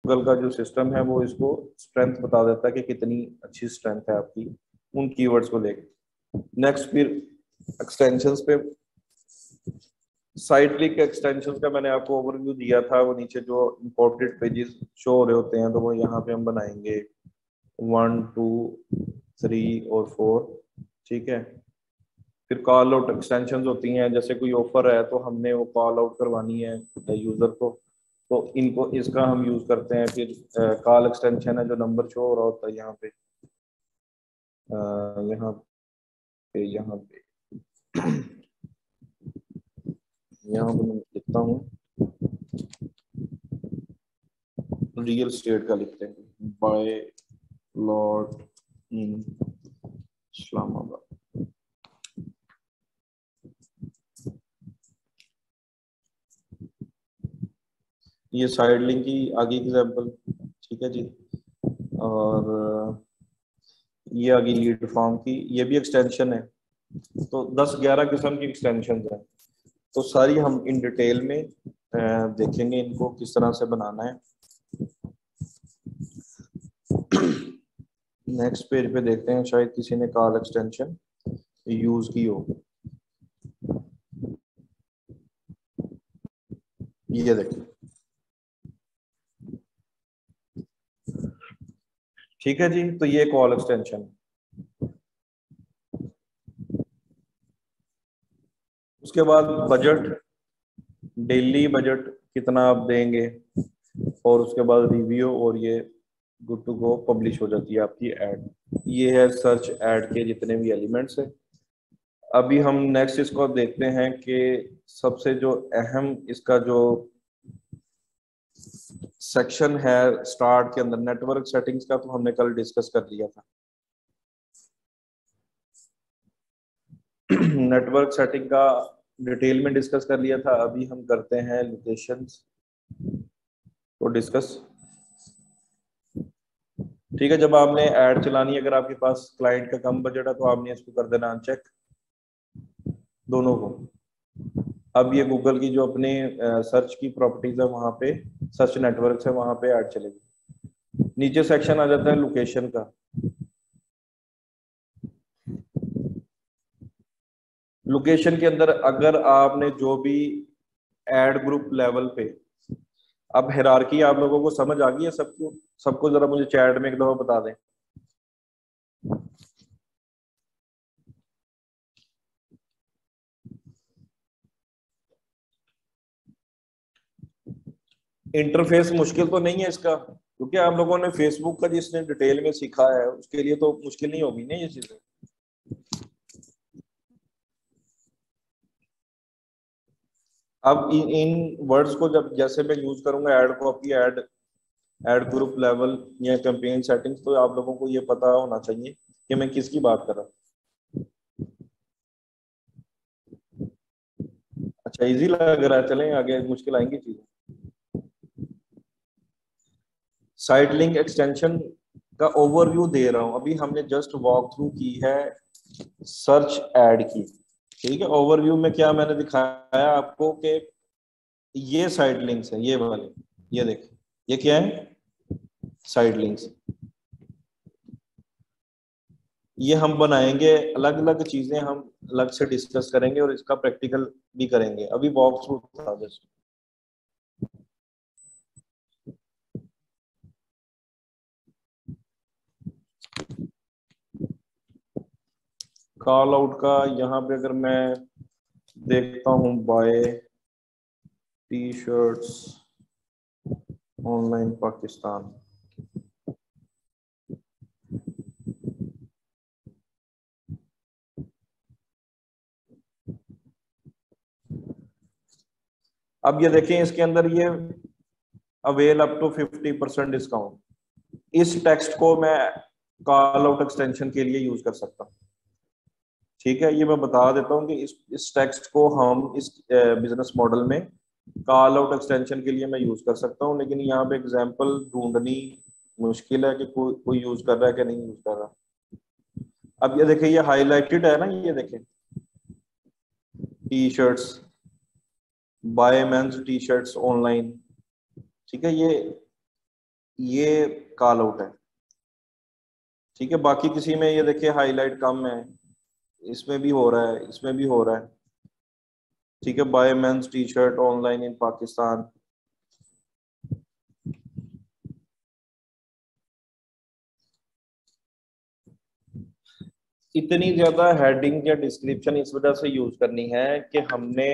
Google का जो system है वो इसको स्ट्रेंथ बता देता है कि कितनी अच्छी स्ट्रेंथ है आपकी उन कीवर्ड्स को लेकर। नेक्स्ट फिर एक्सटेंशंस पे, साइट लिंक एक्सटेंशन का मैंने आपको ओवरव्यू दिया था, वो नीचे जो इंपोर्टेड पेजेस शो हो रहे होते हैं तो वो यहाँ पे हम बनाएंगे 1 2 3 और 4। ठीक है, फिर कॉल आउट एक्सटेंशंस होती हैं, जैसे कोई ऑफर है तो हमने वो कॉल आउट करवानी है यूजर को, तो इनको इसका हम यूज करते हैं। फिर कॉल एक्सटेंशन है जो नंबर शो हो रहा होता है यहाँ पे, यहाँ पे यहाँ पे यहाँ पे मैं लिखता हूँ, रियल स्टेट का लिखते हैं, बाय लॉट इन इस्लामाबाद। ये साइड लिंक की आगे एग्जांपल, ठीक है जी। और ये आगे लीड फॉर्म की, ये भी एक्सटेंशन है। तो 10-11 किस्म की एक्सटेंशन है, तो सारी हम इन डिटेल में देखेंगे इनको किस तरह से बनाना है। नेक्स्ट पेज पे देखते हैं, शायद किसी ने कॉल एक्सटेंशन यूज की हो। ये देखिए, ठीक है जी, तो ये कॉल एक्सटेंशन। उसके बाद बजट, डेली बजट कितना आप देंगे, और उसके बाद रिव्यू, और ये गुड टू गो, पब्लिश हो जाती है आपकी ऐड। ये है सर्च ऐड के जितने भी एलिमेंट्स हैं। अभी हम नेक्स्ट इसको देखते हैं कि सबसे जो अहम इसका जो सेक्शन है स्टार्ट के अंदर, नेटवर्क सेटिंग्स का, तो हमने कल डिस्कस कर लिया था। नेटवर्क सेटिंग का डिटेल में डिस्कस कर लिया था। अभी हम करते हैं लोकेशंस को डिस्कस। ठीक है, जब आपने ऐड चलानी है, अगर आपके पास क्लाइंट का कम बजट है तो आपने इसको कर देना अनचेक, दोनों को। अब ये गूगल की जो अपने सर्च की प्रॉपर्टीज है वहां पे, सर्च नेटवर्क है वहां पे ऐड चलेगी। नीचे सेक्शन आ जाता है लोकेशन का। लोकेशन के अंदर अगर आपने जो भी एड ग्रुप लेवल पे, अब हायरार्की आप लोगों को समझ आ गई है सबको? सबको जरा मुझे चैट में एक दफा बता दें। इंटरफेस मुश्किल तो नहीं है इसका, क्योंकि आप लोगों ने फेसबुक का जिसने डिटेल में सीखा है उसके लिए तो मुश्किल नहीं होगी ना ये चीजें। अब इन वर्ड्स को जब जैसे मैं यूज करूंगा, add copy, add add group level या कैंपेन सेटिंग्स, तो आप लोगों को ये पता होना चाहिए कि मैं किसकी बात कर रहा हूँ। अच्छा, इजी लग रहा है, चलें आगे, मुश्किल आएंगी चीजें। साइट लिंक एक्सटेंशन का ओवरव्यू दे रहा हूं, अभी हमने जस्ट वॉक थ्रू की है सर्च ऐड की। ठीक है, ओवरव्यू में क्या मैंने दिखाया आपको कि ये साइड लिंक्स है, ये वाले, ये देखिए, ये क्या है, साइड लिंक्स। ये हम बनाएंगे, अलग अलग चीजें हम अलग से डिस्कस करेंगे और इसका प्रैक्टिकल भी करेंगे। अभी वॉक थ्रू था जस्ट। कॉल आउट का यहाँ पे अगर मैं देखता हूँ, buy T shirts online Pakistan, अब ये देखें इसके अंदर ये अवेल अप टू 50% डिस्काउंट। इस टेक्स्ट को मैं कॉल आउट एक्सटेंशन के लिए यूज कर सकता हूँ। ठीक है, ये मैं बता देता हूँ कि इस टेक्स्ट को हम इस बिजनेस मॉडल में कॉल आउट एक्सटेंशन के लिए मैं यूज कर सकता हूँ, लेकिन यहाँ पे एग्जांपल ढूंढनी मुश्किल है कि कोई यूज कर रहा है कि नहीं यूज कर रहा। अब ये देखिए, ये हाईलाइटेड है ना, ये देखें, T shirts, buy men's T shirts online. ठीक है, ये ये कॉल आउट है। ठीक है, बाकी किसी में ये देखिए हाईलाइट कम है, इसमें भी हो रहा है, इसमें भी हो रहा है। ठीक है, buy men's T shirt online in Pakistan. इतनी ज्यादा हेडिंग या डिस्क्रिप्शन इस वजह से यूज करनी है कि हमने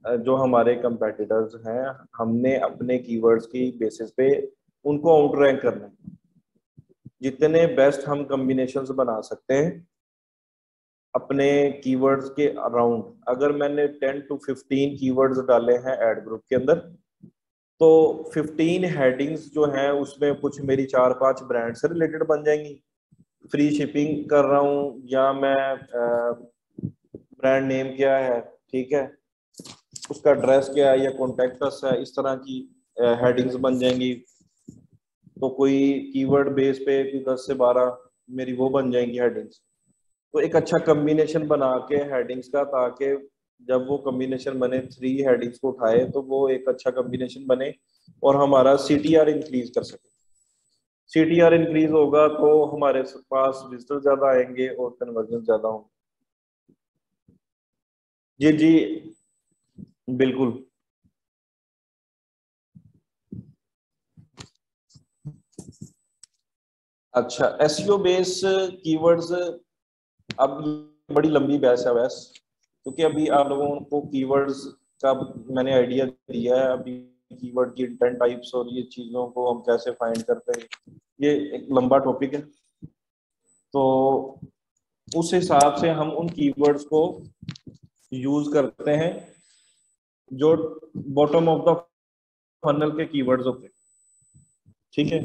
जो हमारे कंपेटिटर्स हैं, हमने अपने कीवर्ड्स की बेसिस पे उनको आउट रैंक करना है। जितने बेस्ट हम कॉम्बिनेशंस बना सकते हैं अपने कीवर्ड्स के अराउंड, अगर मैंने 10 to 15 कीवर्ड्स डाले हैं एड ग्रुप के अंदर, तो 15 हेडिंग्स जो हैं उसमें कुछ मेरी 4-5 ब्रांड से रिलेटेड बन जाएंगी। फ्री शिपिंग कर रहा हूँ या मैं ब्रांड नेम क्या है, ठीक है, उसका एड्रेस क्या है या कॉन्टेक्ट है, इस तरह की हेडिंग्स बन जाएंगी। तो कोई कीवर्ड बेस पे कोई 10 से 12 मेरी वो बन जाएंगी हेडिंग्स। तो एक अच्छा कॉम्बिनेशन बना के हेडिंग्स का, ताकि जब वो कॉम्बिनेशन बने 3 हेडिंग्स को उठाए तो वो एक अच्छा कॉम्बिनेशन बने और हमारा सीटीआर इंक्रीज कर सके। सीटीआर इंक्रीज होगा तो हमारे पास विजिटर ज्यादा आएंगे और कन्वर्जन ज्यादा होंगे। जी जी, बिल्कुल। अच्छा, एसईओ बेस कीवर्ड्स, अब ये बड़ी लंबी बहस है वैस, क्योंकि अभी आप लोगों को कीवर्ड्स का मैंने आइडिया दिया है। अभी कीवर्ड की इंटेंट टाइप्स और ये चीजों को हम कैसे फाइंड करते हैं, ये एक लंबा टॉपिक है। तो उस हिसाब से हम उन कीवर्ड्स को यूज करते हैं जो बॉटम ऑफ द फनल के कीवर्ड्स होते हैं। ठीक है,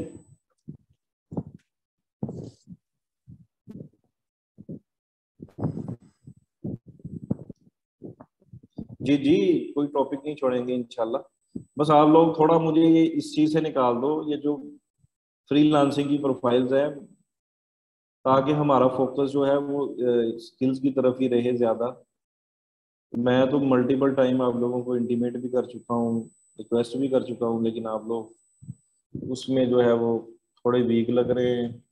जी जी, कोई टॉपिक नहीं छोड़ेंगे इंशाल्लाह। बस आप लोग थोड़ा मुझे ये इस चीज से निकाल दो, ये जो फ्रीलांसिंग की प्रोफाइल्स है, ताकि हमारा फोकस जो है वो स्किल्स की तरफ ही रहे ज्यादा। मैं तो मल्टीपल टाइम आप लोगों को इंटीमेट भी कर चुका हूँ, रिक्वेस्ट भी कर चुका हूँ, लेकिन आप लोग उसमें जो है वो थोड़े वीक लग रहे हैं।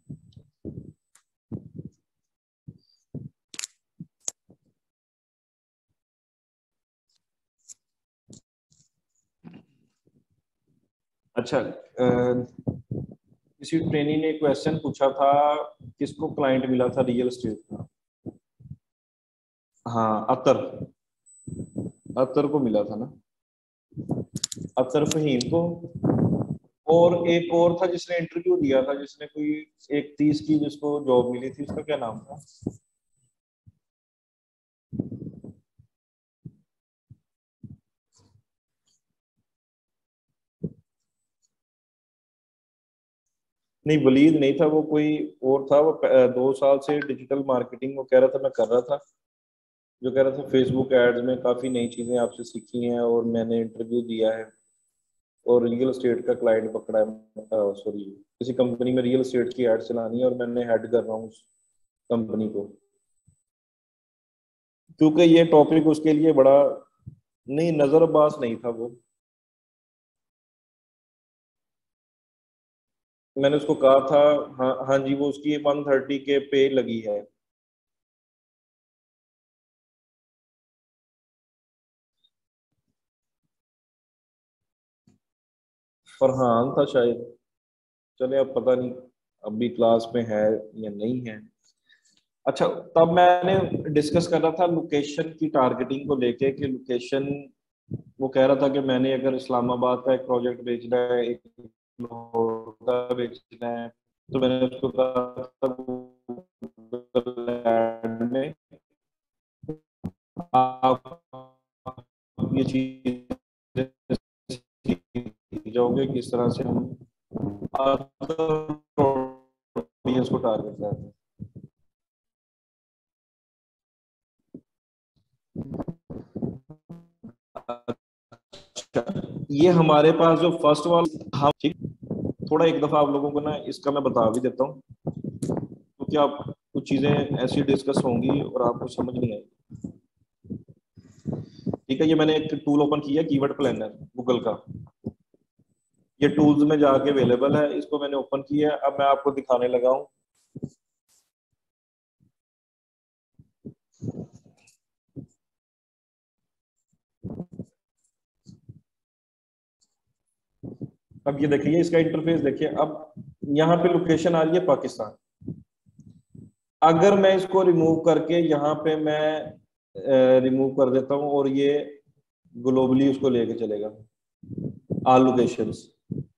अच्छा, किसी ट्रेनी ने क्वेश्चन पूछा था, किसको क्लाइंट मिला था रियल एस्टेट का? हाँ, अतर, अतर को मिला था ना, अतर फहीम को। और एक और था जिसने इंटरव्यू दिया था, जिसने कोई एक 30 की जिसको जॉब मिली थी, उसका क्या नाम था? नहीं, वलीद नहीं था वो, कोई और था वो। 2 साल से डिजिटल मार्केटिंग वो कह रहा था मैं कर रहा था, जो कह रहा था फेसबुक एड्स में काफी नई चीजें आपसे सीखी हैं और मैंने इंटरव्यू दिया है और रियल एस्टेट का क्लाइंट पकड़ा है। सॉरी, किसी कंपनी में रियल एस्टेट की एड चलानी है और मैंने हेड कर रहा हूँ उस कंपनी को। क्योंकि ये टॉपिक उसके लिए बड़ा, नहीं, नजरअंदाज नहीं था वो। मैंने उसको कहा था, हाँ हाँ जी, वो उसकी 130 के पे लगी है। फरहान था शायद, चले अब पता नहीं अभी क्लास में है या नहीं है। अच्छा, तब मैंने डिस्कस कर रहा था लोकेशन की टारगेटिंग को लेके कि लोकेशन, वो कह रहा था कि मैंने अगर इस्लामाबाद का एक प्रोजेक्ट बेचना है, एक लाहौर का बेचना है, तो मैंने उसको कहा था Google Ad में आप ये चीज जाओगे किस तरह से हम ऑडियंस को टारगेट करते हैं। अच्छा, ये हमारे पास जो फर्स्ट वाला, हाँ ठीक, थोड़ा एक दफा आप लोगों को ना इसका मैं बता भी देता हूँ, क्योंकि आप कुछ चीजें ऐसी डिस्कस होंगी और आपको समझ नहीं आएगी। ठीक है, ये मैंने एक टूल ओपन किया, कीवर्ड प्लानर गूगल का। ये टूल्स में जाके अवेलेबल है, इसको मैंने ओपन किया है। अब मैं आपको दिखाने लगा हूं। अब ये देखिए इसका इंटरफेस देखिए। अब यहाँ पे लोकेशन आ रही है पाकिस्तान। अगर मैं इसको रिमूव करके यहाँ पे मैं रिमूव कर देता हूँ और ये ग्लोबली उसको लेके चलेगा, ऑल लोकेशंस।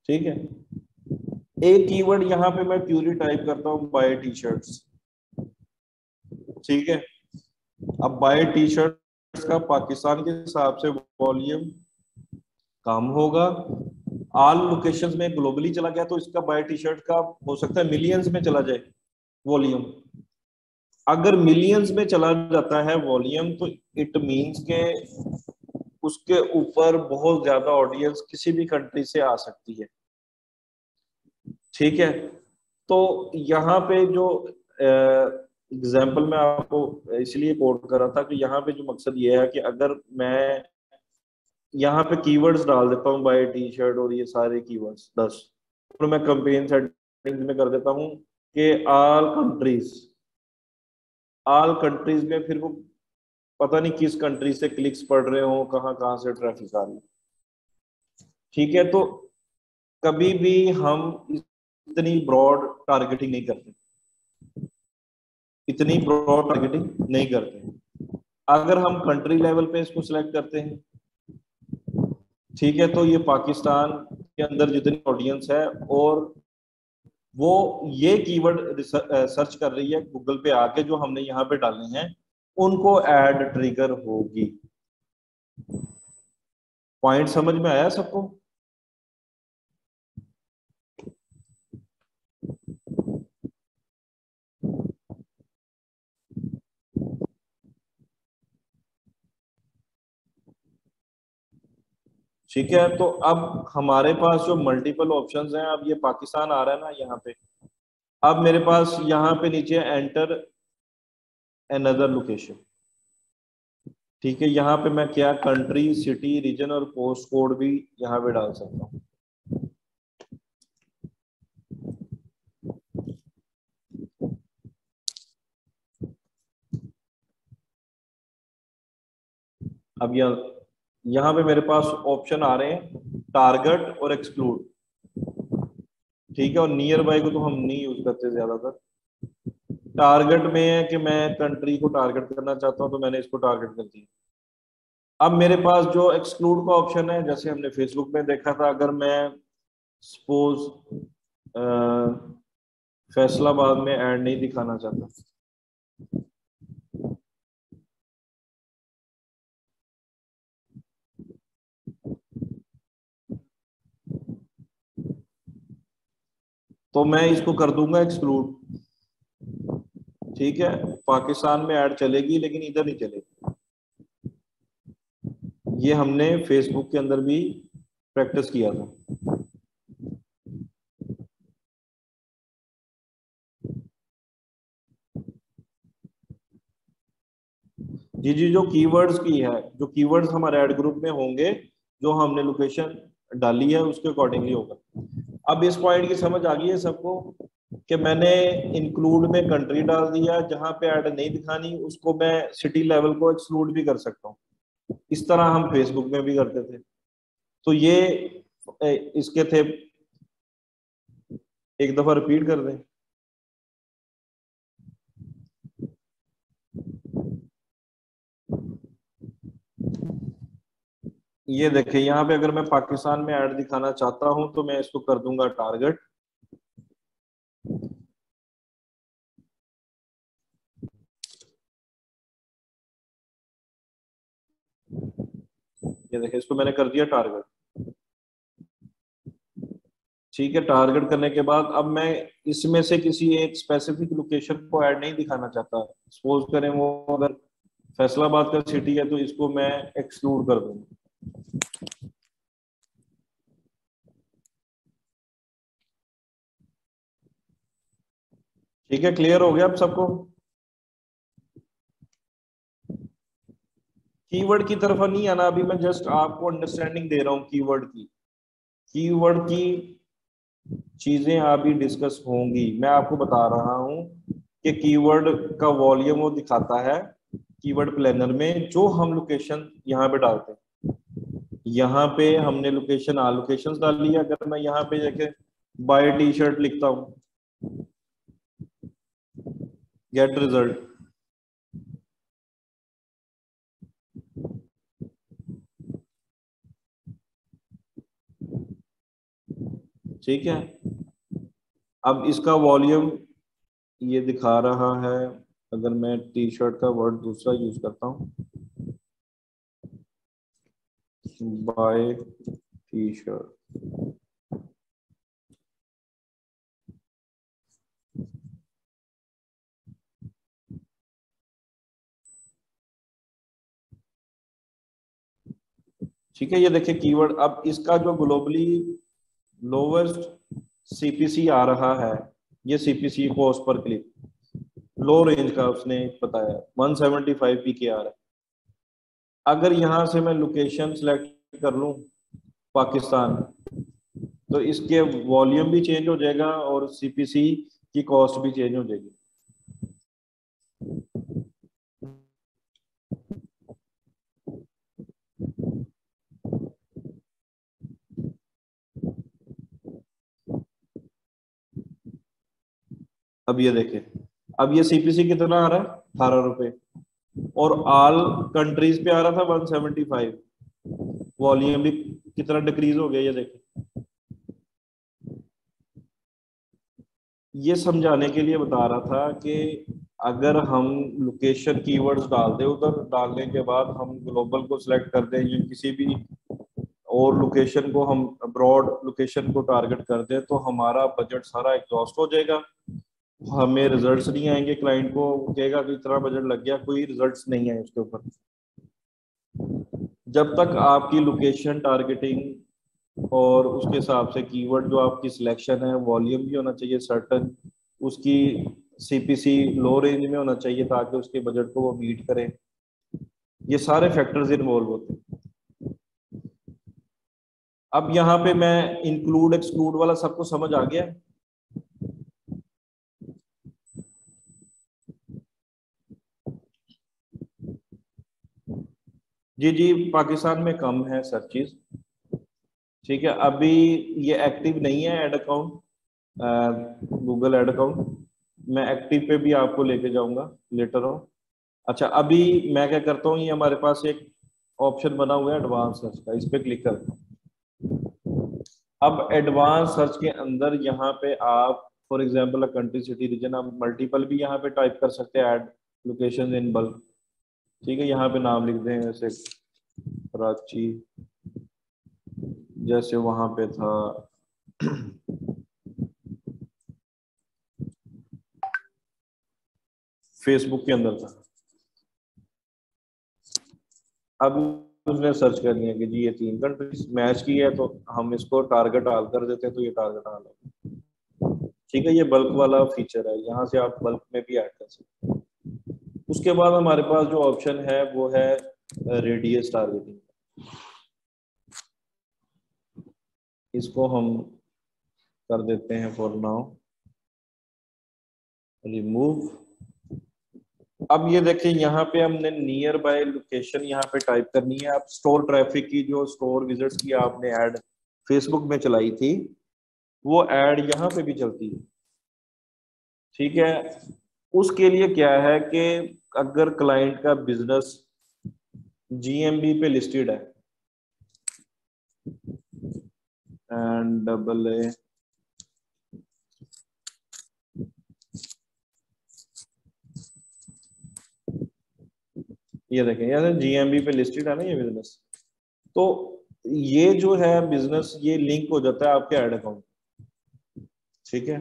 ठीक है, एक कीवर्ड यहाँ पे मैं प्यूरी टाइप करता हूँ, बाय टी शर्ट्स। ठीक है, अब बाय टी शर्ट्स का पाकिस्तान के हिसाब से वॉल्यूम कम होगा। ऑल लोकेशंस में ग्लोबली चला गया तो इसका बाय टी शर्ट का हो सकता है मिलियंस में चला जाए वॉल्यूम। अगर मिलियंस में चला जाता है वॉल्यूम तो इट मींस के उसके ऊपर बहुत ज्यादा ऑडियंस किसी भी कंट्री से आ सकती है। ठीक है, तो यहाँ पे जो एग्जाम्पल मैं आपको इसलिए कोट कर रहा था कि यहाँ पे जो मकसद ये है कि अगर मैं यहाँ पे कीवर्ड्स डाल देता हूँ बाय टी शर्ट और ये सारे कीवर्ड्स 10, तो मैं कैंपेन सेटिंग्स में कर देता हूँ कि ऑल कंट्रीज में, फिर वो पता नहीं किस कंट्री से क्लिक्स पड़ रहे हो, कहाँ कहाँ से ट्रैफिक आ रही है। ठीक है, तो कभी भी हम इतनी ब्रॉड टारगेटिंग नहीं करते, इतनी ब्रॉड टारगेटिंग नहीं करते। अगर हम कंट्री लेवल पे इसको सिलेक्ट करते हैं, ठीक है, तो ये पाकिस्तान के अंदर जितनी ऑडियंस है और वो ये कीवर्ड सर्च कर रही है गूगल पे आके, जो हमने यहाँ पे डाले हैं उनको ऐड ट्रिगर होगी। पॉइंट समझ में आया सबको? ठीक है, तो अब हमारे पास जो मल्टीपल ऑप्शंस हैं, अब ये पाकिस्तान आ रहा है ना यहाँ पे। अब मेरे पास यहाँ पे नीचे एंटर अनदर लोकेशन। ठीक है, यहाँ पे मैं क्या कंट्री, सिटी, रीजन और पोस्ट कोड भी यहाँ पे डाल सकता हूँ। अब यहाँ पे मेरे पास ऑप्शन आ रहे हैं टारगेट और एक्सक्लूड। ठीक है, और नियर बाय को तो हम नहीं यूज करते ज्यादातर। टारगेट में है कि मैं कंट्री को टारगेट करना चाहता हूँ तो मैंने इसको टारगेट कर दिया। अब मेरे पास जो एक्सक्लूड का ऑप्शन है, जैसे हमने फेसबुक में देखा था, अगर मैं सपोज फैसलाबाद में ऐड नहीं दिखाना चाहता, तो मैं इसको कर दूंगा एक्सक्लूड। ठीक है, पाकिस्तान में ऐड चलेगी लेकिन इधर नहीं चलेगी। ये हमने फेसबुक के अंदर भी प्रैक्टिस किया था। जी जी, जो कीवर्ड्स की है, जो कीवर्ड्स हमारे ऐड ग्रुप में होंगे, जो हमने लोकेशन डाली है उसके अकॉर्डिंगली होगा। अब इस पॉइंट की समझ आ गई है सबको कि मैंने इंक्लूड में कंट्री डाल दिया, जहां पे ऐड नहीं दिखानी उसको मैं सिटी लेवल को एक्सक्लूड भी कर सकता हूँ। इस तरह हम फेसबुक में भी करते थे। तो ये इसके थे, एक दफा रिपीट कर दें। ये देखिए, यहाँ पे अगर मैं पाकिस्तान में ऐड दिखाना चाहता हूं तो मैं इसको कर दूंगा टारगेट। ये देखिए, इसको मैंने कर दिया टारगेट। ठीक है, टारगेट करने के बाद अब मैं इसमें से किसी एक स्पेसिफिक लोकेशन को ऐड नहीं दिखाना चाहता। सपोज करें वो अगर फैसलाबाद का सिटी है तो इसको मैं एक्सक्लूड कर दूंगा। ठीक है, क्लियर हो गया अब सबको? कीवर्ड की तरफ नहीं आना, अभी मैं जस्ट आपको अंडरस्टैंडिंग दे रहा हूँ कीवर्ड की। कीवर्ड की चीजें अभी डिस्कस होंगी। मैं आपको बता रहा हूं कि कीवर्ड का वॉल्यूम वो दिखाता है कीवर्ड प्लानर में, जो हम लोकेशन यहाँ पे डालते हैं। यहाँ पे हमने लोकेशन लोकेशंस डाल लिया। अगर मैं यहाँ पे जाके बाय टी शर्ट लिखता हूँ, गेट रिजल्ट, ठीक है। अब इसका वॉल्यूम ये दिखा रहा है। अगर मैं टी शर्ट का वर्ड दूसरा यूज करता हूँ, बाय टी शर्ट, ठीक है। ये देखिए कीवर्ड, अब इसका जो ग्लोबली लोवेस्ट सीपीसी आ रहा है, ये सीपीसी कॉस्ट पर क्लिक लो रेंज का उसने बताया 175 पीके आ रहा है। अगर यहाँ से मैं लोकेशन सेलेक्ट कर लूँ पाकिस्तान, तो इसके वॉल्यूम भी चेंज हो जाएगा और सीपीसी की कॉस्ट भी चेंज हो जाएगी। अब ये देखें, अब ये सीपीसी कितना आ रहा है, 18 रुपए, और ऑल कंट्रीज पे आ रहा था 175। वॉल्यूम भी कितना डिक्रीज हो गया, ये देखें। ये समझाने के लिए बता रहा था कि अगर हम लोकेशन कीवर्ड्स डाल दें, उधर डालने के बाद हम ग्लोबल को सिलेक्ट कर दें या किसी भी और लोकेशन को हम अब्रॉड लोकेशन को टारगेट कर दें, तो हमारा बजट सारा एग्जॉस्ट हो जाएगा, हमें रिजल्ट्स नहीं आएंगे, क्लाइंट को कहेगा कि इतना बजट लग गया, कोई रिजल्ट्स नहीं आए उसके ऊपर। जब तक आपकी लोकेशन टारगेटिंग और उसके हिसाब से कीवर्ड जो आपकी सिलेक्शन है, वॉल्यूम भी होना चाहिए सर्टन, उसकी सीपीसी लो रेंज में होना चाहिए ताकि उसके बजट को वो मीट करे। ये सारे फैक्टर्स इन्वॉल्व होते हैं। अब यहाँ पे मैं इंक्लूड एक्सक्लूड वाला सबको समझ आ गया। जी जी, पाकिस्तान में कम है सर्चेज, ठीक है। अभी ये एक्टिव नहीं है ad account, Google ad account. मैं एक्टिव पे भी आपको लेके जाऊंगा लेटर ऑन। अच्छा, अभी मैं क्या करता हूँ, ये हमारे पास एक ऑप्शन बना हुआ है एडवांस सर्च का, इस पे क्लिक करता हूँ। अब एडवांस सर्च के अंदर यहाँ पे आप for example country city region, आप मल्टीपल भी यहाँ पे टाइप कर सकते हैं, ऐड लोकेशन इन बल्क, ठीक है। यहाँ पे नाम लिख दें जैसे कराची, जैसे वहां पे था फेसबुक के अंदर था। अब उसने सर्च कर लिया कि जी ये 3 कंट्रीज मैच की है, तो हम इसको टारगेट डाल कर देते हैं, तो ये टारगेट डाल, ठीक है। ये बल्क वाला फीचर है, यहाँ से आप बल्क में भी ऐड कर सकते हैं। उसके बाद हमारे पास जो ऑप्शन है वो है रेडियस टारगेटिंग। इसको हम कर देते हैं फॉर नाउ रिमूव। अब ये देखिए यहाँ पे हमने नियर बाय लोकेशन यहाँ पे टाइप करनी है। आप स्टोर ट्रैफिक की, जो स्टोर विजिट्स की आपने ऐड फेसबुक में चलाई थी, वो ऐड यहाँ पे भी चलती है, ठीक है। उसके लिए क्या है कि अगर क्लाइंट का बिजनेस जीएमबी पे लिस्टेड है, एंड डबल ए, ये देखें यार जीएमबी पे लिस्टेड है ना ये बिजनेस, तो ये जो है बिजनेस ये लिंक हो जाता है आपके ऐड अकाउंट, ठीक है।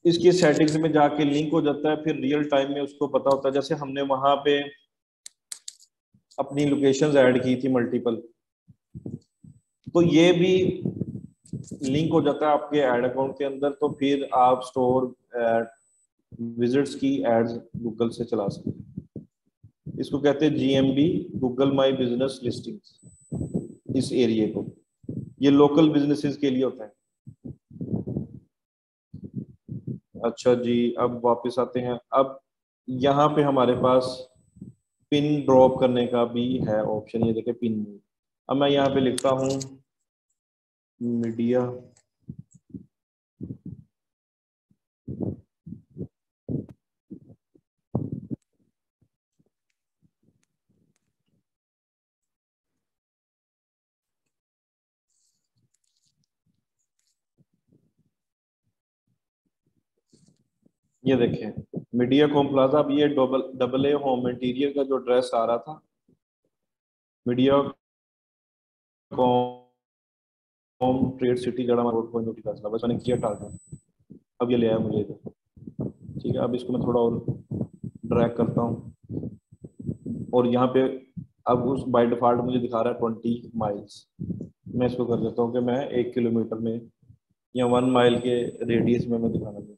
इसकी सेटिंग्स में जाके लिंक हो जाता है, फिर रियल टाइम में उसको पता होता है। जैसे हमने वहां पे अपनी लोकेशंस ऐड की थी मल्टीपल, तो ये भी लिंक हो जाता है आपके ऐड अकाउंट के अंदर, तो फिर आप स्टोर विजिट्स की एड्स गूगल से चला सकते हैं। इसको कहते हैं GMB, Google my business listings, इस एरिया को। ये लोकल बिजनेसेस के लिए होता है। अच्छा जी, अब वापस आते हैं। अब यहाँ पे हमारे पास पिन ड्रॉप करने का भी है ऑप्शन, ये देखिए पिन। अब मैं यहाँ पे लिखता हूँ मीडिया ये देखें मीडिया कॉम प्लाजा। अब ये डबल ए होम इंटीरियर का जो ड्रेस आ रहा था, मीडिया कॉम ट्रेड सिटी गड़ा रोड को नोटिस का बस मैंने किया टारगेट। अब ये ले आया मुझे इधर। ठीक है, अब इसको मैं थोड़ा और ड्रैग करता हूँ और यहाँ पे अब उस बाय डिफॉल्ट मुझे दिखा रहा है 20 माइल्स। मैं इसको कर देता हूँ कि मैं 1 किलोमीटर में या 1 माइल के रेडियस में मैं दिखाना चाहता हूँ।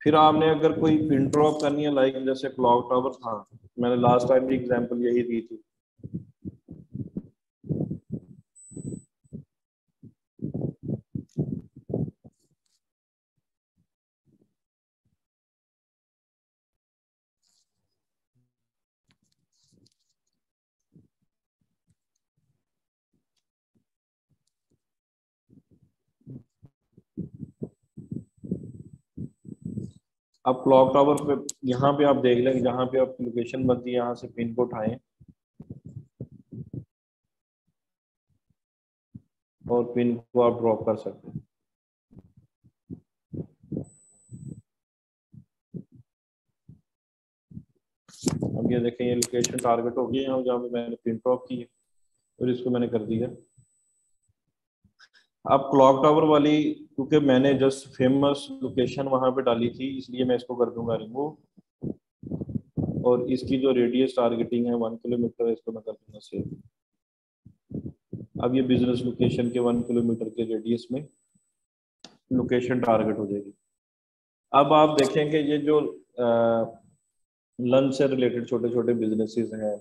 फिर आपने अगर कोई पिन ड्रॉप करनी है, लाइक जैसे क्लॉक टावर था, मैंने लास्ट टाइम भी एग्जांपल यही दी थी। अब क्लॉक टावर पे यहाँ पे आप देख लें, जहाँ पे आपकी लोकेशन बनती है यहाँ से पिन को उठाएं और पिन को आप ड्रॉप कर सकते हैं। अब ये देखें ये लोकेशन टारगेट हो गई है जहाँ पे मैंने पिन ड्रॉप की है और इसको मैंने कर दिया। अब क्लॉक टावर वाली, क्योंकि मैंने जस्ट फेमस लोकेशन वहां पे डाली थी, इसलिए मैं इसको कर दूंगा रिमूव। और इसकी जो रेडियस टारगेटिंग है 1 किलोमीटर, इसको मैं कर दूंगा सेव। अब ये बिजनेस लोकेशन के 1 किलोमीटर के रेडियस में लोकेशन टारगेट हो जाएगी। अब आप देखेंगे ये जो लंच से रिलेटेड छोटे छोटे बिजनेसेस हैं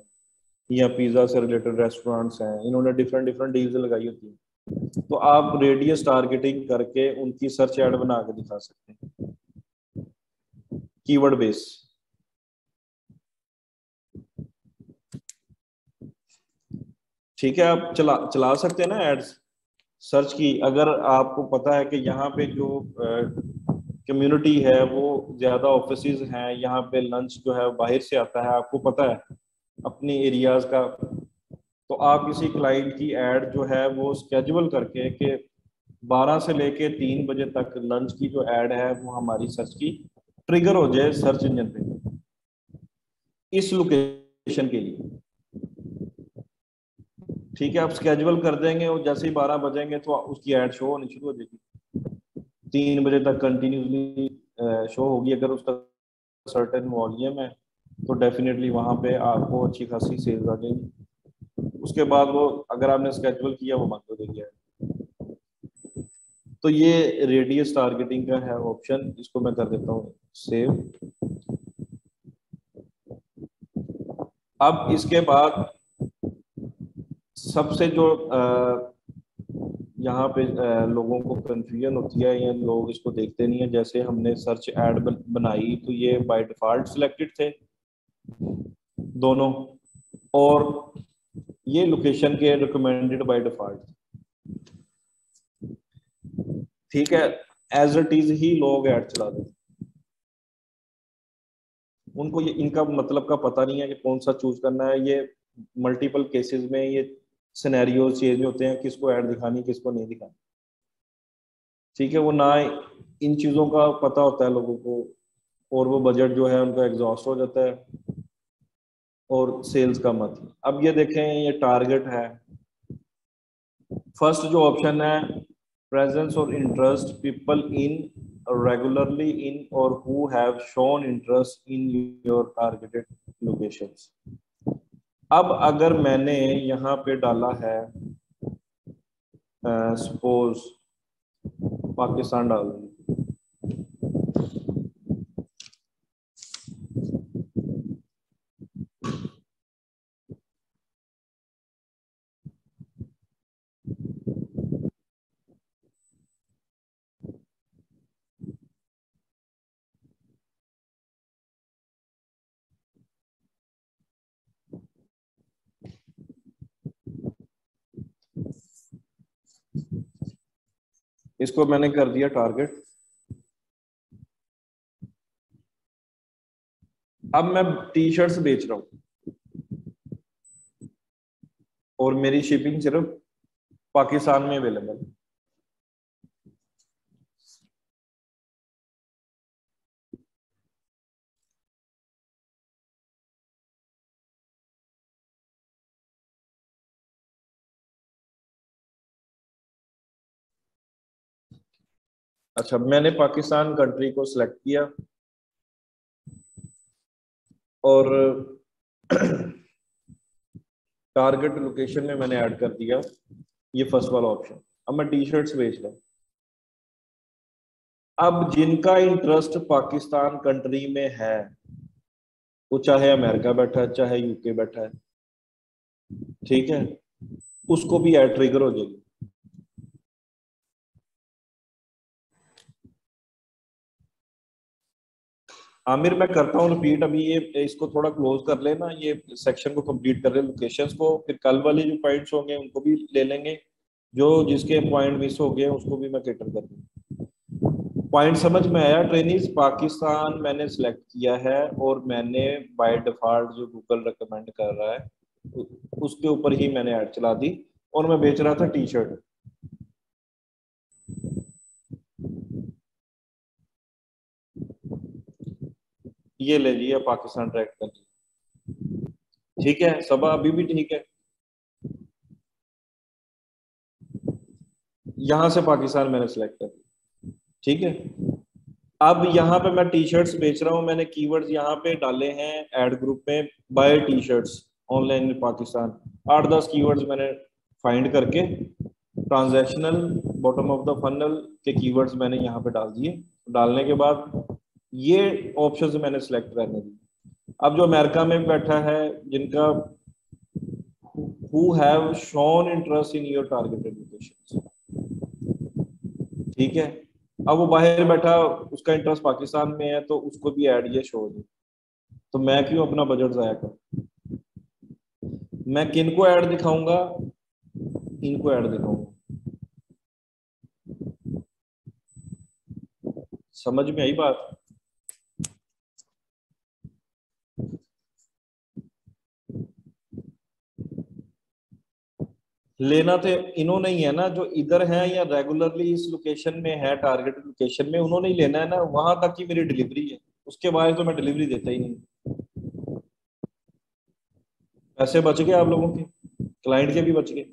या पिज्जा से रिलेटेड रेस्टोरेंट्स हैं, इन्होंने डिफरेंट डिफरेंट डील्स लगाई होती है। तो आप रेडियस टारगेटिंग करके उनकी सर्च ऐड बना के दिखा सकते हैं, कीवर्ड बेस। ठीक है, आप चला चला सकते हैं ना एड्स। सर्च की अगर आपको पता है कि यहाँ पे जो कम्युनिटी है वो ज्यादा ऑफिसेज हैं, यहाँ पे लंच जो है बाहर से आता है, आपको पता है अपनी एरियाज का, तो आप किसी क्लाइंट की एड जो है वो स्केड्यूल करके कि 12 से लेके 3 बजे तक लंच की जो एड है वो हमारी सर्च की ट्रिगर हो जाए सर्च इंजन पे इस लोकेशन के लिए। ठीक है, आप स्केड्यूल कर देंगे और जैसे ही 12 बजेंगे तो उसकी एड शो होनी शुरू हो जाएगी। 3 बजे तक कंटिन्यूसली शो होगी। अगर उसका सर्टेन वॉल्यूम है तो डेफिनेटली वहां पे आपको अच्छी खासी सेल्स आ जाएगी। उसके बाद वो अगर आपने स्केड्यूल किया वो बंद हो जाएगी। तो ये रेडियस टारगेटिंग का है ऑप्शन, इसको मैं कर देता हूँ सेव। अब इसके बाद सबसे जो यहाँ पे लोगों को कंफ्यूजन होती है या लोग इसको देखते नहीं है, जैसे हमने सर्च ऐड बनाई तो ये बाय डिफॉल्ट सिलेक्टेड थे दोनों, और ये लोकेशन के रिकमेंडेड बाय डिफॉल्ट। ठीक है, एज इट इज ही लोग ऐड चला देते, उनको ये इनका मतलब का पता नहीं है कि कौन सा चूज करना है। ये मल्टीपल केसेस में ये सिनेरियोज चेंज होते हैं, किसको ऐड दिखानी किसको नहीं दिखानी। ठीक है, वो ना इन चीजों का पता होता है लोगों को, और वो बजट जो है उनका एग्जॉस्ट हो जाता है और सेल्स कम आती है। अब ये देखें ये टारगेट है फर्स्ट जो ऑप्शन है, प्रेजेंस और interest people in regularly in और who have shown interest in your targeted locations. अब अगर मैंने यहाँ पे डाला है सपोज पाकिस्तान डाल दूं, इसको मैंने कर दिया टारगेट। अब मैं टी शर्ट्स बेच रहा हूं और मेरी शिपिंग सिर्फ पाकिस्तान में अवेलेबल है। अच्छा, मैंने पाकिस्तान कंट्री को सिलेक्ट किया और टारगेट लोकेशन में मैंने ऐड कर दिया ये फर्स्ट वाला ऑप्शन। अब मैं टी शर्ट्स बेच रहा हूँ। अब जिनका इंटरेस्ट पाकिस्तान कंट्री में है, वो चाहे अमेरिका बैठा है चाहे यूके बैठा है, ठीक है, उसको भी ऐड ट्रिगर हो जाएगी। आमिर मैं करता हूँ रिपीट, अभी ये इसको थोड़ा क्लोज कर लेना, ये सेक्शन को कंप्लीट कर ले लोकेशंस को, फिर कल वाले जो पॉइंट्स होंगे उनको भी ले लेंगे, जो जिसके पॉइंट मिस हो गए उसको भी मैं कैटर कर दूँ। पॉइंट समझ में आया ट्रेनिज? पाकिस्तान मैंने सिलेक्ट किया है और मैंने बाय डिफॉल्ट जो गूगल रिकमेंड कर रहा है उसके ऊपर ही मैंने ऐड चला दी और मैं बेच रहा था टी शर्ट। ये ले लिया पाकिस्तान ट्रैक कर, ठीक है सब अभी भी ठीक है। यहां से पाकिस्तान मैंने सिलेक्ट कर दिया, ठीक है। अब यहाँ पे मैं टी शर्ट्स बेच रहा हूँ, मैंने कीवर्ड्स यहाँ पे डाले हैं एड ग्रुप में, buy T shirts online in Pakistan. 8-10 keywords मैंने फाइंड करके transactional bottom of the funnel के कीवर्ड्स मैंने यहाँ पे डाल दिए। डालने के बाद ये ऑप्शंस मैंने सिलेक्ट करने दिए। अब जो अमेरिका में बैठा है, जिनका who have shown interest in your targeted locations, ठीक है। अब वो बाहर बैठा, उसका इंटरेस्ट पाकिस्तान में है, तो उसको भी ऐड ये शो हो जाए। तो मैं क्यों अपना बजट जाया करूं? मैं किन को ऐड दिखाऊंगा? इनको ऐड दिखाऊंगा। समझ में आई बात? लेना तो इन्होंने ही है ना, जो इधर है या रेगुलरली इस लोकेशन में है, टारगेट लोकेशन में, उन्होंने ही लेना है ना, वहां तक की मेरी डिलीवरी है। उसके बाद तो मैं डिलीवरी देता ही नहीं। पैसे बच गए आप लोगों के, क्लाइंट के भी बच गए।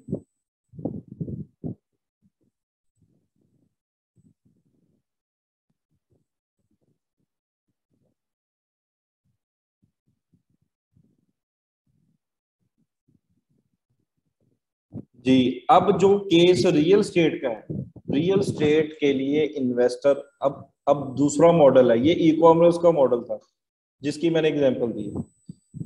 जी, अब जो केस रियल स्टेट का है, रियल स्टेट के लिए इन्वेस्टर, अब दूसरा मॉडल है, ये ई कॉमर्स का मॉडल था जिसकी मैंने एग्जांपल दी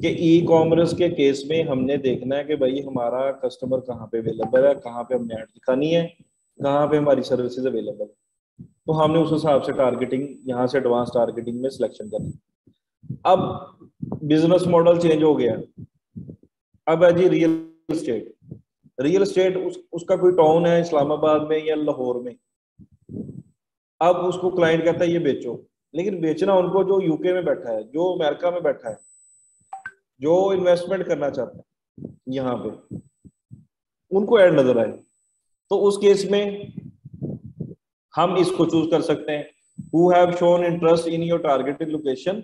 कि ई कॉमर्स के केस में हमने देखना है कि भाई हमारा कस्टमर कहाँ पे अवेलेबल है, कहाँ पे हमने ऐड दिखानी है, कहाँ पे हमारी सर्विसेज अवेलेबल है। तो हमने उस हिसाब से टारगेटिंग, यहाँ से एडवांस टारगेटिंग में सिलेक्शन करनी। अब बिजनेस मॉडल चेंज हो गया। अब है जी रियल स्टेट। रियल स्टेट उसका कोई टाउन है इस्लामाबाद में या लाहौर में। अब उसको क्लाइंट कहता है ये बेचो, लेकिन बेचना उनको जो यूके में बैठा है, जो अमेरिका में बैठा है, जो इन्वेस्टमेंट करना चाहता है यहाँ पे, उनको ऐड नजर आए। तो उस केस में हम इसको चूज कर सकते हैं, who have shown interest in your targeted location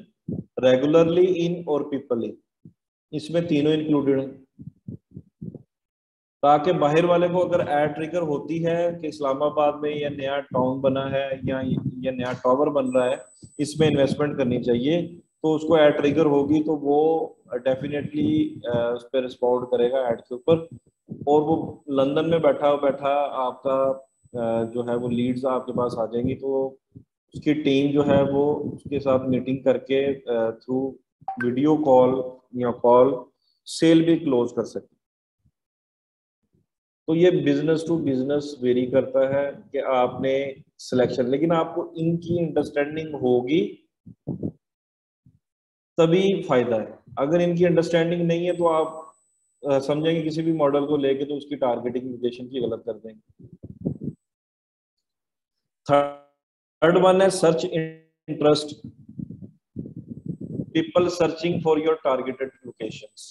regularly in और पीपल इन। इसमें तीनों इंक्लूडेड है। ताकि बाहर वाले को अगर एड ट्रिगर होती है कि इस्लामाबाद में ये नया टाउन बना है या ये नया टावर बन रहा है, इसमें इन्वेस्टमेंट करनी चाहिए, तो उसको एड ट्रिगर होगी तो वो डेफिनेटली उस पर रिस्पॉन्ड करेगा एड के ऊपर। और वो लंदन में बैठा बैठा आपका जो है वो लीड्स आपके पास आ जाएंगी, तो उसकी टीम जो है वो उसके साथ मीटिंग करके थ्रू वीडियो कॉल या कॉल सेल भी क्लोज कर सकती। तो ये बिजनेस टू बिजनेस वेरी करता है कि आपने सिलेक्शन, लेकिन आपको इनकी अंडरस्टैंडिंग होगी तभी फायदा है। अगर इनकी अंडरस्टैंडिंग नहीं है तो आप समझेंगे किसी भी मॉडल को लेके तो उसकी टारगेटिंग लोकेशन की गलत कर देंगे। थर्ड वन है search interest, people searching for your targeted locations.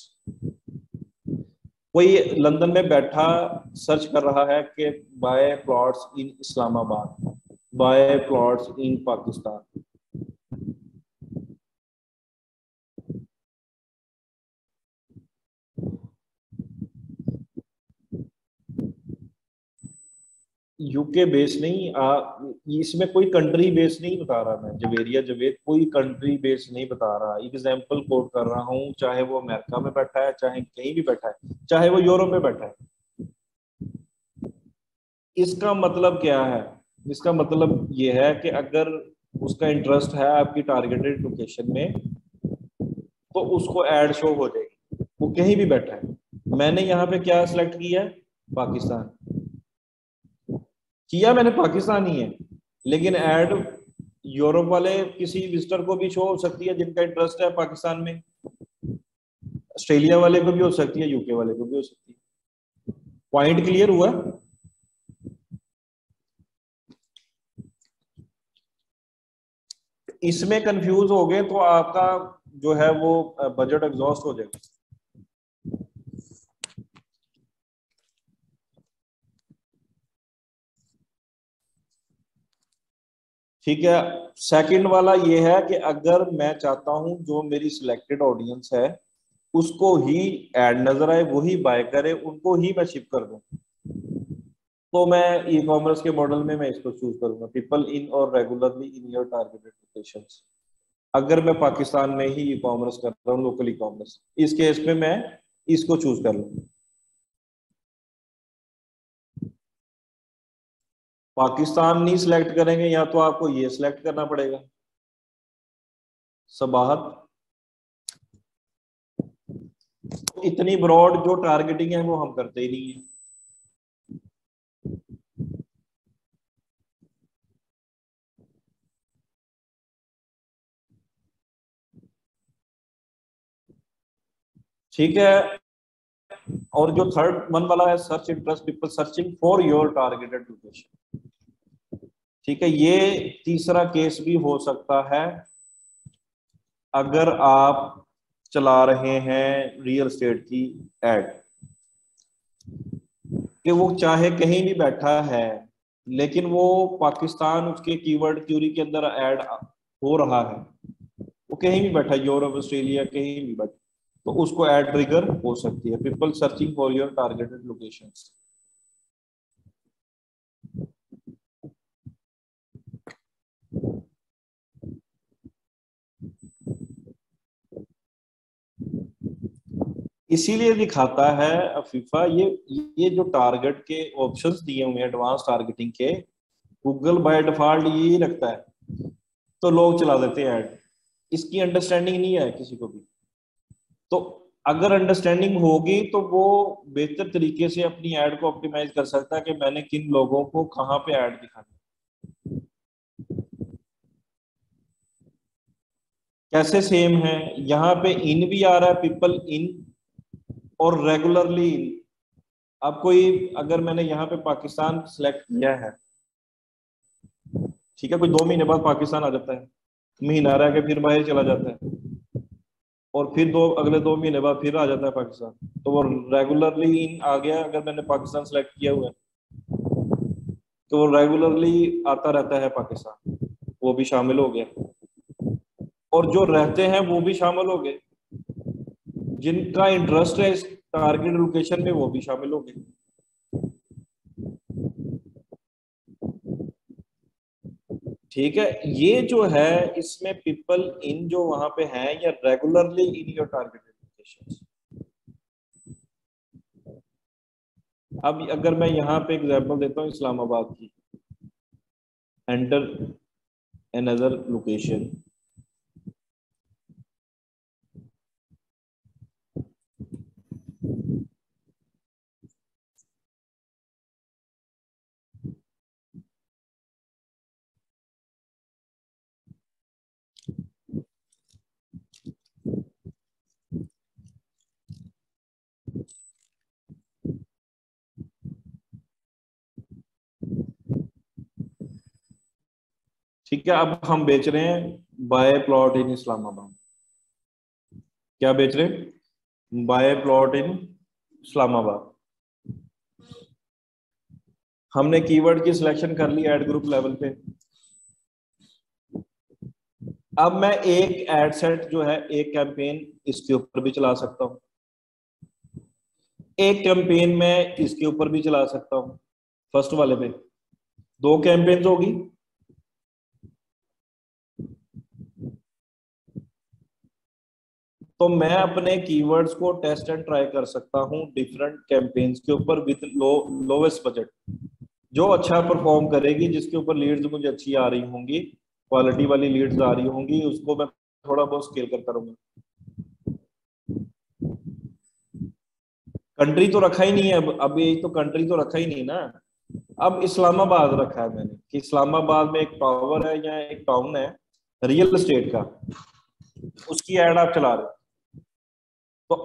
कोई लंदन में बैठा सर्च कर रहा है कि बाय प्लॉट्स इन इस्लामाबाद, बाय प्लॉट्स इन पाकिस्तान। यूके बेस नहीं, इसमें कोई कंट्री बेस नहीं बता रहा मैं, जवेरिया जवेद कोई कंट्री बेस नहीं बता रहा, एग्जाम्पल कोट कर रहा हूँ। चाहे वो अमेरिका में बैठा है, चाहे कहीं भी बैठा है, चाहे वो यूरोप में बैठा है। इसका मतलब क्या है? इसका मतलब ये है कि अगर उसका इंटरेस्ट है आपकी टारगेटेड लोकेशन में तो उसको एड शो हो जाएगी, वो कहीं भी बैठा है। मैंने यहाँ पे क्या सिलेक्ट किया है? पाकिस्तान किया मैंने, पाकिस्तान ही है, लेकिन एड यूरोप वाले किसी विजिटर को भी शो हो सकती है जिनका इंटरेस्ट है पाकिस्तान में, ऑस्ट्रेलिया वाले को भी हो सकती है, यूके वाले को भी हो सकती है। पॉइंट क्लियर हुआ? इसमें कंफ्यूज हो गए तो आपका जो है वो बजट एग्जॉस्ट हो जाएगा। ठीक है। सेकंड वाला ये है कि अगर मैं चाहता हूं जो मेरी सिलेक्टेड ऑडियंस है उसको ही एड नजर आए, वही बाय करे, उनको ही मैं शिप कर दूं, तो मैं ई कॉमर्स के मॉडल में मैं इसको चूज करूंगा, पीपल इन और regularly in your targeted locations. अगर मैं पाकिस्तान में ही ई कॉमर्स कर रहा हूँ, लोकल ई कॉमर्स, इस केस में मैं इसको चूज कर लूंगा। पाकिस्तान नहीं सिलेक्ट करेंगे या तो आपको ये सिलेक्ट करना पड़ेगा, सबाहत। इतनी ब्रॉड जो टारगेटिंग है वो हम करते ही नहीं है। ठीक है। और जो थर्ड वन वाला है search interest, people searching for your targeted location. ठीक है, ये तीसरा केस भी हो सकता है अगर आप चला रहे हैं रियल एस्टेट की एड, कि वो चाहे कहीं भी बैठा है लेकिन वो पाकिस्तान उसके कीवर्ड क्यूरी के अंदर ऐड हो रहा है, वो कहीं भी बैठा है, यूरोप ऑस्ट्रेलिया कहीं भी बैठा, तो उसको ऐड ट्रिगर हो सकती है, people searching for your targeted locations. इसीलिए दिखाता है अफीफा ये जो टारगेट के ऑप्शंस दिए हुए हैं एडवांस टारगेटिंग के, गूगल बाय डिफॉल्ट ये रखता है, तो लोग चला देते हैं ऐड। इसकी अंडरस्टैंडिंग नहीं है किसी को भी। तो अगर अंडरस्टैंडिंग होगी तो वो बेहतर तरीके से अपनी ऐड को ऑप्टिमाइज कर सकता है कि मैंने किन लोगों को कहाँ पे ऐड दिखाना, कैसे सेम है। यहाँ पे इन भी आ रहा है, पीपल इन और रेगुलरली इन। अब कोई अगर मैंने यहाँ पे पाकिस्तान सिलेक्ट किया है, ठीक है, कोई 2 महीने बाद पाकिस्तान आ जाता है, महीना रह के फिर बाहर चला जाता है, और फिर अगले 2 महीने बाद फिर आ जाता है पाकिस्तान, तो वो रेगुलरली इन आ गया। अगर मैंने पाकिस्तान सेलेक्ट किया हुआ है तो वो रेगुलरली आता रहता है पाकिस्तान, वो भी शामिल हो गया। और जो रहते हैं वो भी शामिल हो गए, जिनका इंटरेस्ट है इस टारगेट लोकेशन में वो भी शामिल हो गए। ठीक है, ये जो है इसमें पीपल इन जो वहां पे हैं या regularly in your targeted locations. अब अगर मैं यहाँ पे एग्जांपल देता हूँ इस्लामाबाद की, एंटर अनदर लोकेशन, ठीक है। अब हम बेच रहे हैं बाय प्लॉट इन इस्लामाबाद। क्या बेच रहे हैं? Buy plot in Islamabad. हमने कीवर्ड की सिलेक्शन कर ली एड ग्रुप लेवल पे। अब मैं एक एड सेट जो है, एक कैंपेन इसके ऊपर भी चला सकता हूं, एक कैंपेन में इसके ऊपर भी चला सकता हूं, फर्स्ट वाले पे दो कैंपेन्स होगी। तो मैं अपने कीवर्ड्स को टेस्ट एंड ट्राई कर सकता हूं डिफरेंट कैंपेन्स के ऊपर विद लोवेस्ट बजट। जो अच्छा परफॉर्म करेगी, जिसके ऊपर लीड्स मुझे अच्छी आ रही होंगी, क्वालिटी वाली लीड्स आ रही होंगी, उसको मैं थोड़ा बहुत स्केल करता रहूंगा। कंट्री तो रखा ही नहीं है, अब ये तो कंट्री तो रखा ही नहीं ना। अब इस्लामाबाद रखा है मैंने कि इस्लामाबाद में एक टावर है या एक टाउन है रियल एस्टेट का, उसकी एड आप चला रहे हो। तो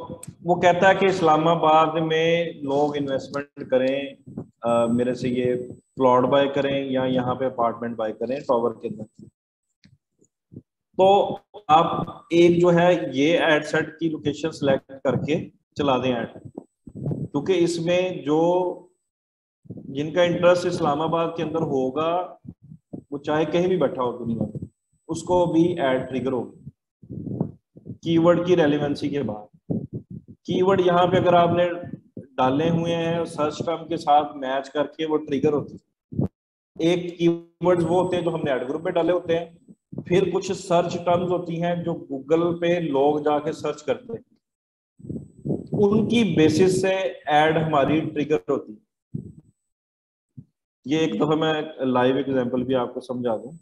वो कहता है कि इस्लामाबाद में लोग इन्वेस्टमेंट करें, मेरे से ये प्लॉट बाय करें या यहाँ पे अपार्टमेंट बाय करें टावर के अंदर। तो आप एक जो है ये एड सेट की लोकेशन सेलेक्ट करके चला दें ऐड, क्योंकि इसमें जो जिनका इंटरेस्ट इस्लामाबाद के अंदर होगा, वो चाहे कहीं भी बैठा हो दुनिया में, उसको भी ऐड ट्रिगर होगी कीवर्ड की रेलेवेंसी के बाद। कीवर्ड यहाँ पे अगर आपने डाले हुए हैं सर्च टर्म के साथ मैच करके, वो ट्रिगर होती है। एक कीवर्ड्स वो होते हैं जो हमने ऐड ग्रुप में डाले होते हैं, फिर कुछ सर्च टर्म्स होती हैं जो गूगल पे लोग जाके सर्च करते हैं, उनकी बेसिस से ऐड हमारी ट्रिगर होती है। ये एक दफा मैं लाइव एग्जांपल भी आपको समझा दूं।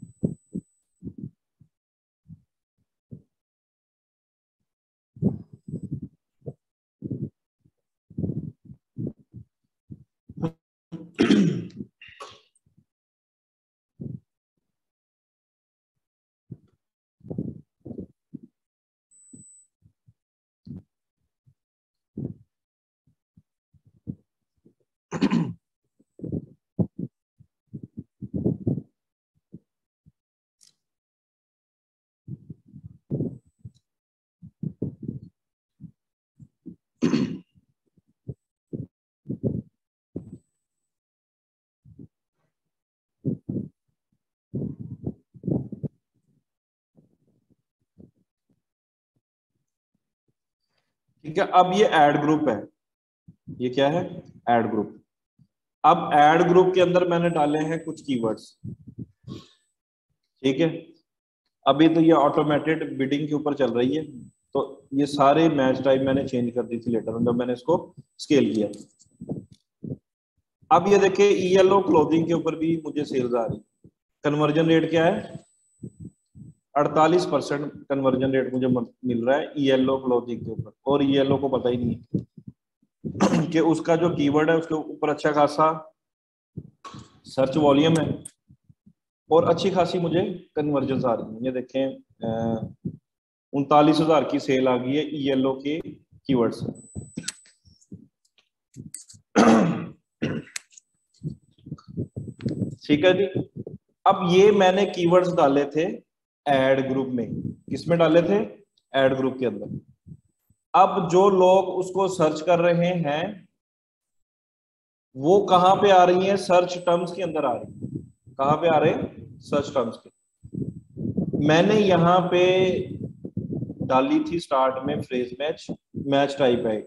ठीक है, अब ये ऐड ग्रुप है, ये क्या है? Add group. अब ऐड ग्रुप के अंदर मैंने डाले हैं कुछ कीवर्ड्स, ठीक है। अभी तो ये ऑटोमेटेड बिडिंग के ऊपर चल रही है, तो ये सारे मैच टाइप मैंने चेंज कर दी थी लेटर जब मैंने इसको स्केल किया। अब ये देखिए ईएलओ क्लोथिंग के ऊपर भी मुझे सेल्स आ रही। कन्वर्जन रेट क्या है? 48% कन्वर्जन रेट मुझे मिल रहा है ईएलओ क्लोथिंग के ऊपर, और ईएलओ को पता ही नहीं है कि उसका जो कीवर्ड है उसके ऊपर अच्छा खासा सर्च वॉल्यूम है और अच्छी खासी मुझे कन्वर्जन आ रही है। ये देखें 39,000 की सेल आ गई है ईएलओ के कीवर्ड से। ठीक है जी। अब ये मैंने कीवर्ड्स डाले थे एड ग्रुप में। किसमें डाले थे? एड ग्रुप के अंदर। अब जो लोग उसको सर्च कर रहे हैं वो कहां पे आ रही हैं? सर्च टर्म्स के अंदर आ रही है। कहां पे आ रहे हैं? सर्च टर्म्स के। मैंने यहां पे डाली थी स्टार्ट में फ्रेज मैच, मैच टाइप है,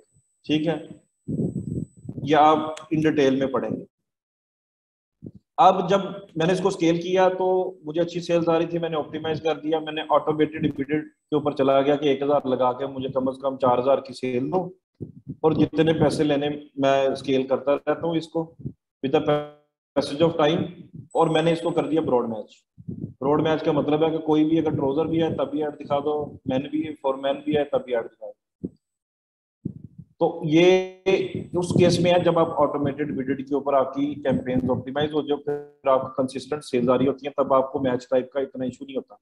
ठीक है। या आप इन डिटेल में पढ़ेंगे। अब जब मैंने इसको स्केल किया तो मुझे अच्छी सेल्स आ रही थी, मैंने ऑप्टिमाइज कर दिया, मैंने ऑटोमेटेड बिडेड के ऊपर चला गया कि 1,000 लगा के मुझे कम से कम 4,000 की सेल दो, और जितने पैसे लेने मैं स्केल करता रहता हूँ इसको with the passage of time. और मैंने इसको कर दिया ब्रॉड मैच। ब्रॉड मैच का मतलब है कि कोई भी अगर ट्राउजर भी है तब भी ऐड दिखा दो, मैन भी फॉर मैन भी है तब भी ऐड दिखा दो। तो ये उस केस में है जब आप ऑटोमेटेड बिडेड के ऊपर आपकी कैंपेन्स ऑप्टिमाइज हो, जब फिर आपको कंसिस्टेंट सेल्स आ रही होती है, तब आपको मैच टाइप का इतना इशू नहीं होता।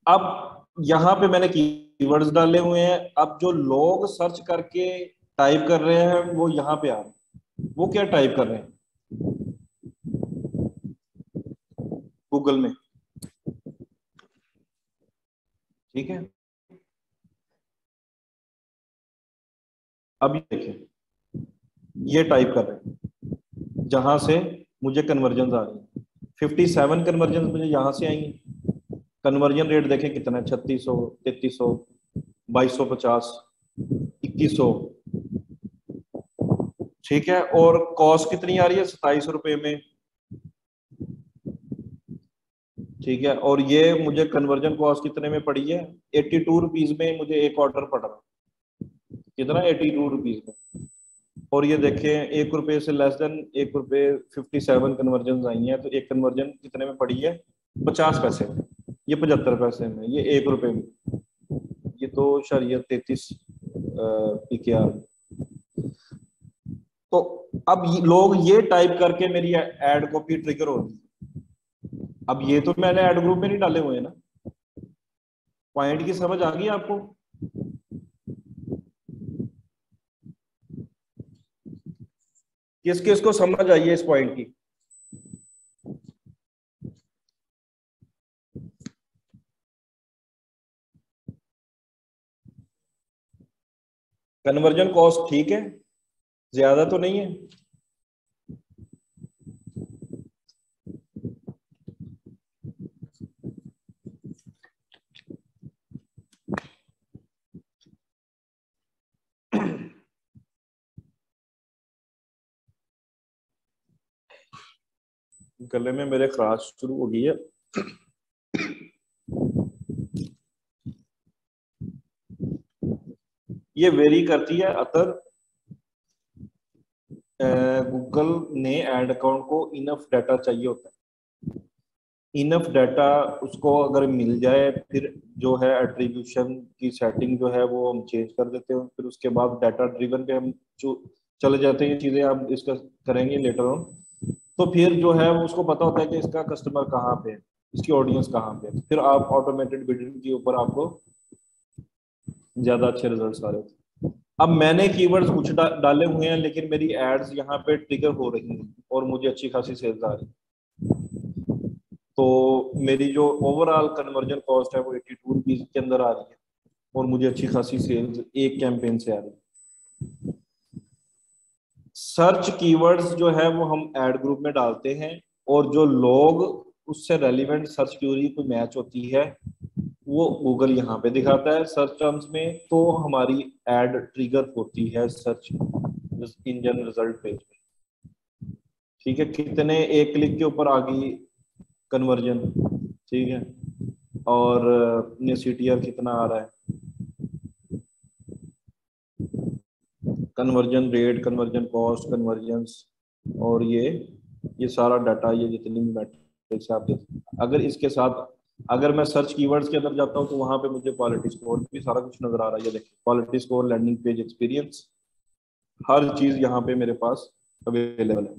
अब यहाँ पे मैंने कीवर्ड्स डाले हुए हैं, अब जो लोग सर्च करके टाइप कर रहे हैं वो यहाँ पे आ रहे हैं। वो क्या टाइप कर रहे हैं गूगल में, ठीक है। अब ये देखें, ये टाइप कर रहे हैं जहां से मुझे कन्वर्जन आ रही है। 57 कन्वर्जन मुझे यहाँ से आई है। कन्वर्जन रेट देखें कितना है, 3600, 3300, 2250, 2100, ठीक है। और कॉस्ट कितनी आ रही है, 27 रुपए में, ठीक है। और ये मुझे कन्वर्जन कॉस्ट कितने में पड़ी है, 82 रुपीज में मुझे एक ऑर्डर पड़ रहा है। कितना, 82 रुपीज में। और ये देखें 1 रुपए से लेस देन 1 रुपए 57 कन्वर्जन आई है, तो एक कन्वर्जन कितने में पड़ी है, 50 पैसे में। ये 75 पैसे में, ये 1 रुपए में, ये तो शरियत 33 PKR। तो अब लोग ये टाइप करके मेरी एड कॉपी ट्रिगर हो रही है। अब ये तो मैंने एड ग्रुप में नहीं डाले हुए हैं ना। पॉइंट की समझ आ गई आपको। किस किस को समझ आई है इस पॉइंट की। कन्वर्जन कॉस्ट ठीक है, ज्यादा तो नहीं है। गले में मेरे खराश शुरू हो गई है। ये वेरी करती है अगर गूगल ने एड अकाउंट को इनफ डाटा चाहिए होता है। इनफ डाटा उसको अगर मिल जाए, फिर जो है एट्रीब्यूशन की सेटिंग जो है वो हम चेंज कर देते हैं, फिर उसके बाद डाटा ड्रिवन पे हम चले जाते हैं। ये चीजें आप डिस्कस करेंगे लेटर ऑन। तो फिर जो है वो उसको पता होता है कि इसका कस्टमर कहाँ पे है, इसकी ऑडियंस कहाँ पे है, फिर आप ऑटोमेटेड बिडिंग के ऊपर आपको ज्यादा अच्छे रिजल्ट्स आ रहे हैं। अब मैंने कीवर्ड्स कुछ डाले हुए हैं, लेकिन मेरी एड्स यहाँ पे ट्रिगर हो रही हैं और मुझे अच्छी खासी सेल्स आ रही है। तो मेरी जो ओवरऑल कन्वर्जन कॉस्ट है वो 82 रुपीज के अंदर आ रही है, और मुझे अच्छी खासी सेल्स एक कैंपेन से आ रही है। सर्च कीवर्ड्स जो है वो हम ऐड ग्रुप में डालते हैं, और जो लोग उससे रेलिवेंट सर्च क्यूरी को मैच होती है वो गूगल यहाँ पे दिखाता है सर्च टर्म्स में, तो हमारी एड ट्रिगर होती है सर्च इंजन रिजल्ट पेज पे। ठीक है, कितने एक क्लिक के ऊपर आ गई कन्वर्जन, ठीक है। और CTR कितना आ रहा है, conversion rate, conversion cost, conversion, और ये सारा डाटा, ये जितनी भी मैट्रिक्स आप देखिए। अगर इसके साथ अगर मैं सर्च कीवर्ड्स के अंदर जाता हूँ तो वहां पे मुझे क्वालिटी स्कोर भी सारा कुछ नजर आ रहा है। ये देखिए, quality score, landing page experience, हर चीज यहाँ पे मेरे पास अवेलेबल है।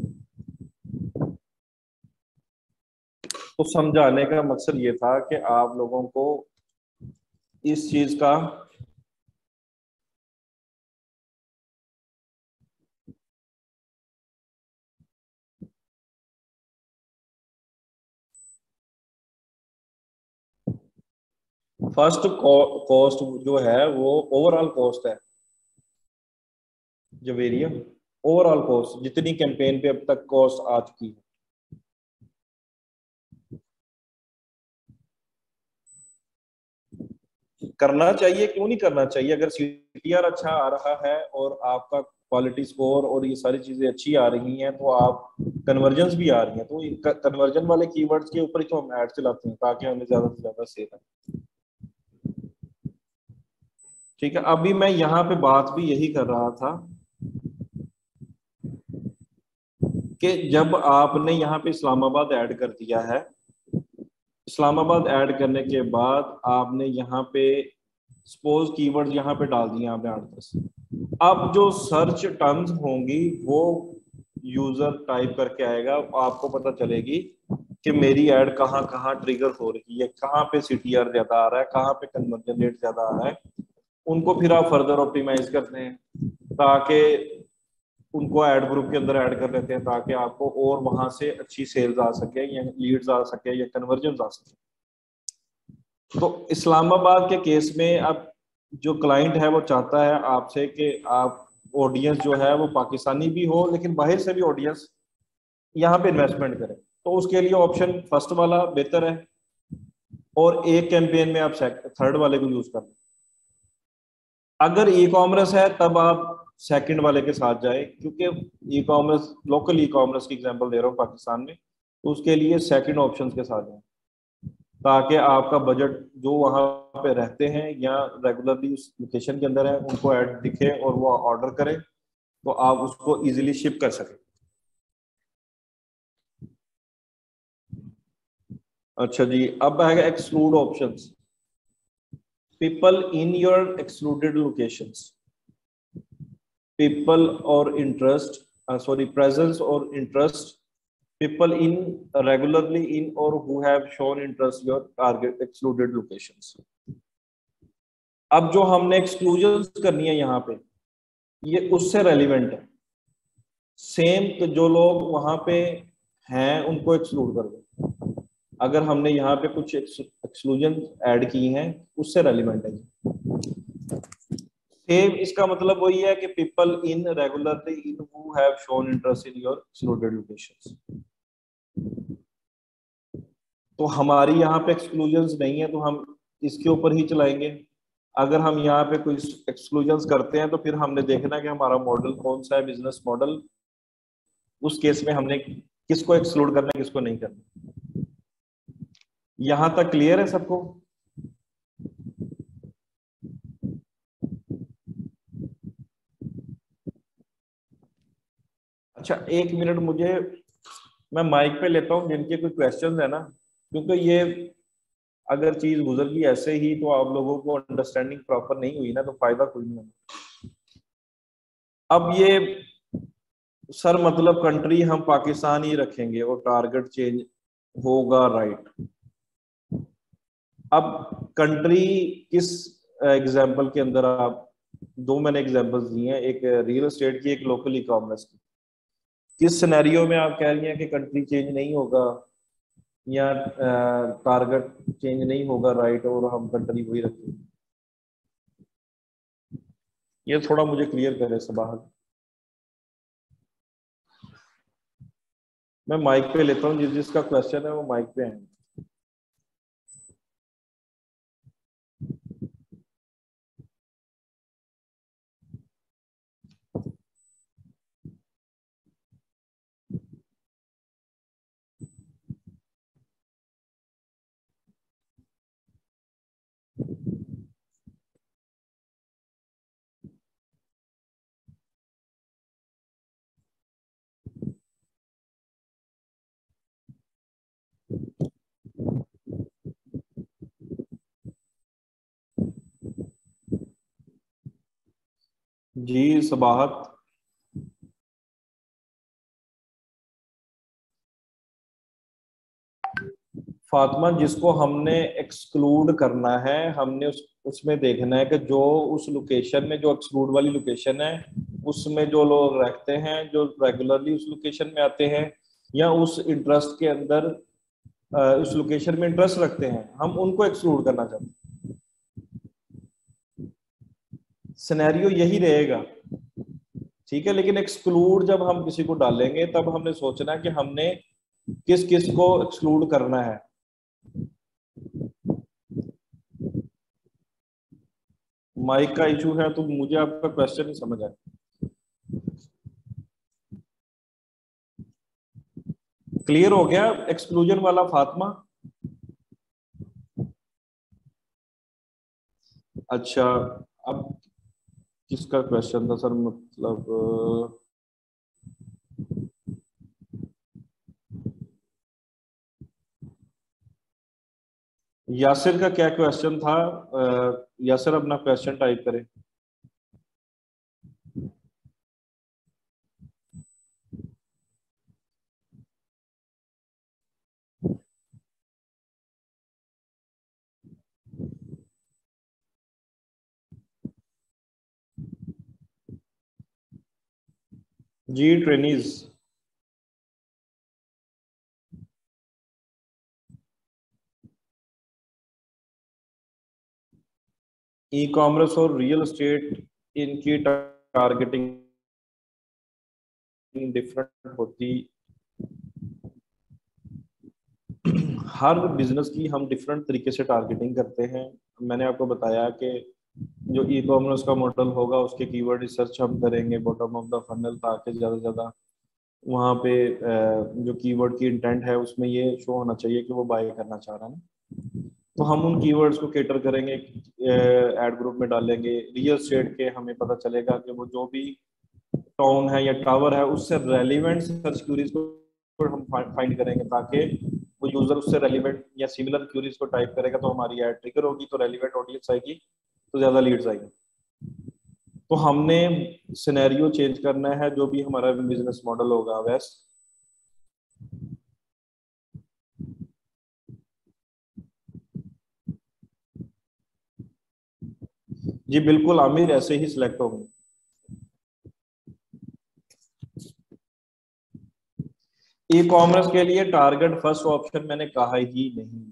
तो समझाने का मकसद ये था कि आप लोगों को इस चीज का फर्स्ट कॉस्ट जो है वो ओवरऑल कॉस्ट है, जो वेरिएबल ओवरऑल कॉस्ट जितनी कैंपेन पे अब तक कॉस्ट आ चुकी है। करना चाहिए, क्यों नहीं करना चाहिए। अगर CTR अच्छा आ रहा है और आपका क्वालिटी स्कोर और ये सारी चीजें अच्छी आ रही हैं, तो आप कन्वर्जन्स भी आ रही हैं, तो कन्वर्जन वाले कीवर्ड्स के ऊपर ही तो हम ऐड चलाते हैं ताकि हमें ज्यादा से ज्यादा सेल आए। ठीक है, अभी मैं यहाँ पे बात भी यही कर रहा था कि जब आपने यहाँ पे इस्लामाबाद ऐड कर दिया है, इस्लामाबाद ऐड करने के बाद आपने यहाँ पे सपोज कीवर्ड यहाँ पे डाल दिए आपने 8-10, अब जो सर्च टर्म्स होंगी वो यूजर टाइप करके आएगा, आपको पता चलेगी कि मेरी ऐड कहाँ कहाँ ट्रिगर हो रही है, कहाँ पे सीटीआर ज्यादा आ रहा है, कहाँ पे कन्वर्जन रेट ज्यादा आ रहा है, उनको फिर आप फर्दर ऑप्टिमाइज करते हैं ताकि उनको ऐड ग्रुप के अंदर ऐड कर लेते हैं ताकि आपको और वहां से अच्छी सेल्स आ सके या लीड्स आ सके या कन्वर्जन आ सके। तो इस्लामाबाद के केस में अब जो क्लाइंट है वो चाहता है आपसे कि आप ऑडियंस जो है वो पाकिस्तानी भी हो लेकिन बाहर से भी ऑडियंस यहाँ पे इन्वेस्टमेंट करें, तो उसके लिए ऑप्शन फर्स्ट वाला बेहतर है और एक कैंपेन में आप थर्ड वाले को यूज कर लें। अगर ई कॉमर्स है तब आप सेकंड वाले के साथ जाए, क्योंकि e commerce local e commerce की एग्जांपल दे रहा हूँ पाकिस्तान में, तो उसके लिए सेकंड ऑप्शंस के साथ जाए ताकि आपका बजट जो वहां पे रहते हैं या रेगुलरली उस लोकेशन के अंदर है उनको ऐड दिखे और वो ऑर्डर करें तो आप उसको इजीली शिप कर सकें। अच्छा जी, अब आएगा exclude options. People in your excluded locations, people or interest, sorry, presence or interest, people in regularly in or who have shown interest your target excluded locations। अब जो हमने एक्सक्लूजन करनी है यहाँ पे ये उससे रेलिवेंट है, सेम तो जो लोग वहां पे हैं उनको एक्सक्लूड कर दो, अगर हमने यहाँ पे कुछ एक्सक्लूजन ऐड की हैं उससे रेलिवेंट है। सेम इसका मतलब वही है कि people in regularly in who have shown interest in your excluded locations. तो हमारी यहाँ पे एक्सक्लूजन्स नहीं है तो हम इसके ऊपर ही चलाएंगे। अगर हम यहाँ पे कोई एक्सक्लूजन्स करते हैं तो फिर हमने देखना है कि हमारा मॉडल कौन सा है, बिजनेस मॉडल, उस केस में हमने किसको एक्सक्लूड करना है किसको नहीं करना। यहाँ तक क्लियर है सबको? अच्छा, एक मिनट मुझे, मैं माइक पे लेता हूँ जिनके कोई क्वेश्चंस है ना, क्योंकि ये अगर चीज गुजर गई ऐसे ही तो आप लोगों को अंडरस्टैंडिंग प्रॉपर नहीं हुई ना तो फायदा कोई नहीं है। अब ये सर मतलब कंट्री हम पाकिस्तान ही रखेंगे और टारगेट चेंज होगा, राइट? अब कंट्री किस एग्जांपल के अंदर आप, दो मैंने एग्जांपल्स दिए हैं, एक रियल एस्टेट की एक लोकल ई कॉमर्स की, किस सिनेरियो में आप कह रही हैं कि कंट्री चेंज नहीं होगा या टारगेट चेंज नहीं होगा, राइट, और हम कंट्री वही रखेंगे? ये थोड़ा मुझे क्लियर करें सबाहत। मैं माइक पे लेता हूँ, जिसका क्वेश्चन है वो माइक पे है। जी सबाहत, फातिमा, जिसको हमने एक्सक्लूड करना है हमने उसमें देखना है कि जो उस लोकेशन में, जो एक्सक्लूड वाली लोकेशन है उसमें जो लोग रहते हैं, जो रेगुलरली उस लोकेशन में आते हैं या उस इंटरेस्ट के अंदर उस लोकेशन में इंटरेस्ट रखते हैं, हम उनको एक्सक्लूड करना चाहते हैं। सिनेरियो यही रहेगा, ठीक है, लेकिन एक्सक्लूड जब हम किसी को डालेंगे तब हमने सोचना है कि हमने किस किस को एक्सक्लूड करना है। माइक का इशू है तो मुझे आपका क्वेश्चन नहीं समझ आया। क्लियर हो गया एक्सक्लूजन वाला फातिमा? अच्छा, अब किसका क्वेश्चन था सर, मतलब यासिर का क्या क्वेश्चन था? यासिर अपना क्वेश्चन टाइप करें। जी ट्रेनीज। ई कॉमर्स और रियल एस्टेट, इनकी टारगेटिंग डिफरेंट होती, हर बिजनेस की हम डिफरेंट तरीके से टारगेटिंग करते हैं। मैंने आपको बताया कि जो ई कॉमर्स का मॉडल होगा उसके कीवर्ड रिसर्च हम करेंगे बॉटम ऑफ द फनल, ताकि ज़्यादा से ज़्यादा वहाँ पे जो कीवर्ड की इंटेंट है उसमें ये शो होना चाहिए कि वो बाय करना चाह रहा है ना। तो हम उन कीवर्ड्स को कैटर करेंगे, एड ग्रुप में डालेंगे। रियल एस्टेट के हमें पता चलेगा कि वो जो भी टाउन है या टावर है उससे रेलिवेंट सर्च क्यूरीज को हम फाइंड करेंगे, ताकि वो यूजर उससे रेलिवेंट या सिमिलर क्यूरीज को टाइप करेगा तो हमारी ऐड ट्रिगर होगी, तो रेलिवेंट ऑडियंस आएगी, तो ज्यादा लीड्स आएगी। तो हमने सिनेरियो चेंज करना है जो भी हमारा बिजनेस मॉडल होगा वैसे। जी बिल्कुल आमिर, ऐसे ही सिलेक्ट होंगे। ई कॉमर्स के लिए टारगेट फर्स्ट ऑप्शन मैंने कहा ही नहीं।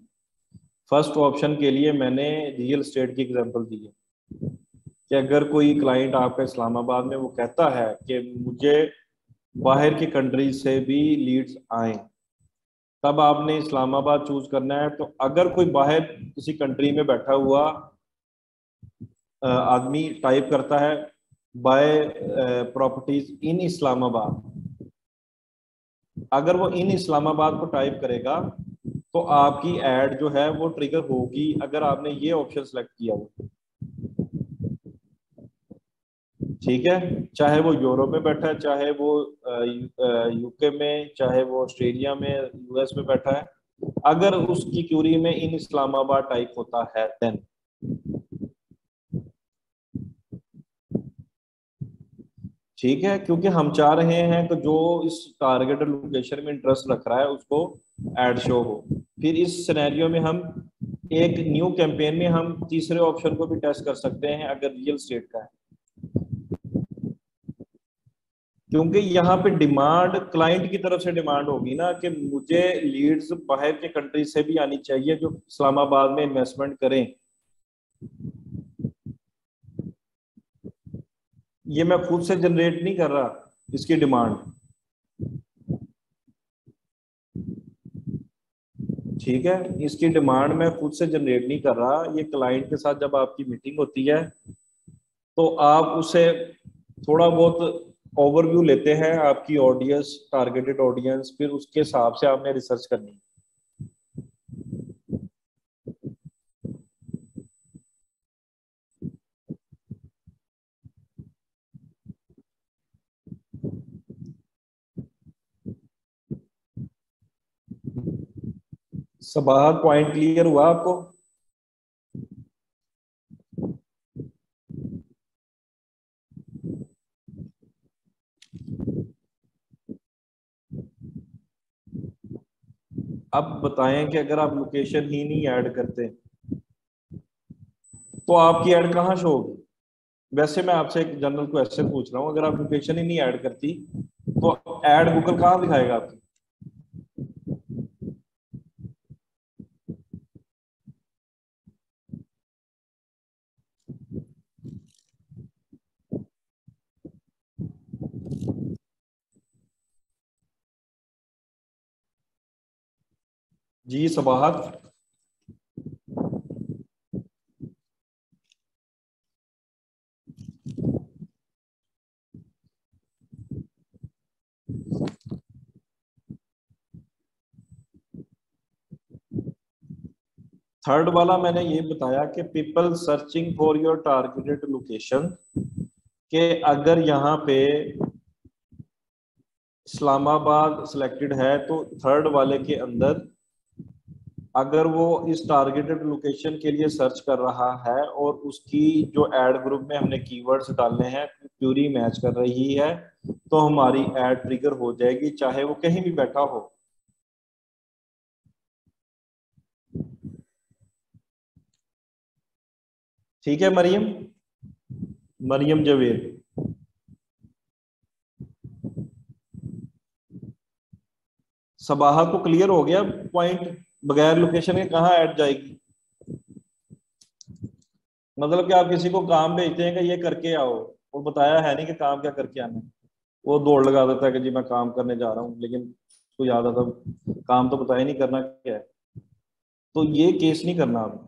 फर्स्ट ऑप्शन के लिए मैंने रियल एस्टेट की एग्जांपल दी है कि अगर कोई क्लाइंट आपका इस्लामाबाद में वो कहता है कि मुझे बाहर की कंट्री से भी लीड्स आए, तब आपने इस्लामाबाद चूज करना है। तो अगर कोई बाहर किसी कंट्री में बैठा हुआ आदमी टाइप करता है बाय प्रॉपर्टीज इन इस्लामाबाद, अगर वो इन इस्लामाबाद को टाइप करेगा तो आपकी एड जो है वो ट्रिगर होगी, अगर आपने ये ऑप्शन सेलेक्ट किया हो। ठीक है, चाहे वो यूरोप में बैठा है, चाहे वो यूके में, चाहे वो ऑस्ट्रेलिया में, यूएस में बैठा है, अगर उसकी क्यूरी में इन इस्लामाबाद टाइप होता है देन। ठीक है, क्योंकि हम चाह रहे हैं कि जो इस टारगेटेड लोकेशन में इंटरेस्ट रख रहा है उसको एड शो हो। फिर इस सिनेरियो में हम एक न्यू कैंपेन में हम तीसरे ऑप्शन को भी टेस्ट कर सकते हैं अगर रियल स्टेट का है, क्योंकि यहाँ पे डिमांड क्लाइंट की तरफ से डिमांड होगी ना कि मुझे लीड्स बाहर के कंट्री से भी आनी चाहिए जो इस्लामाबाद में इन्वेस्टमेंट करें। ये मैं खुद से जनरेट नहीं कर रहा इसकी डिमांड। ठीक है, इसकी डिमांड मैं खुद से जनरेट नहीं कर रहा, ये क्लाइंट के साथ जब आपकी मीटिंग होती है तो आप उसे थोड़ा बहुत ओवरव्यू लेते हैं आपकी ऑडियंस, टारगेटेड ऑडियंस, फिर उसके हिसाब से आपने रिसर्च करनी है। सबाहत पॉइंट क्लियर हुआ आपको? अब बताएं कि अगर आप लोकेशन ही नहीं ऐड करते तो आपकी ऐड कहाँ शो होगी? वैसे मैं आपसे एक जनरल क्वेश्चन पूछ रहा हूँ, अगर आप लोकेशन ही नहीं ऐड करती तो ऐड गूगल कहाँ दिखाएगा आपकी? जी सबाहत। थर्ड वाला मैंने ये बताया कि people searching for your targeted location, के अगर यहाँ पे इस्लामाबाद सिलेक्टेड है तो थर्ड वाले के अंदर अगर वो इस टारगेटेड लोकेशन के लिए सर्च कर रहा है और उसकी जो एड ग्रुप में हमने कीवर्ड्स डालने हैं प्यूरी मैच कर रही है, तो हमारी एड ट्रिगर हो जाएगी चाहे वो कहीं भी बैठा हो। ठीक है मरियम, मरियम जवेद। सबाहा को क्लियर हो गया पॉइंट, बगैर लोकेशन के कहाँ ऐड जाएगी? मतलब कि आप किसी को काम भेजते हैं कि ये करके आओ, वो बताया है नहीं कि काम क्या करके आना है, वो दौड़ लगा देता है कि जी मैं काम करने जा रहा हूँ, लेकिन उसको याद आता काम तो बताया नहीं करना क्या है। तो ये केस नहीं करना आप।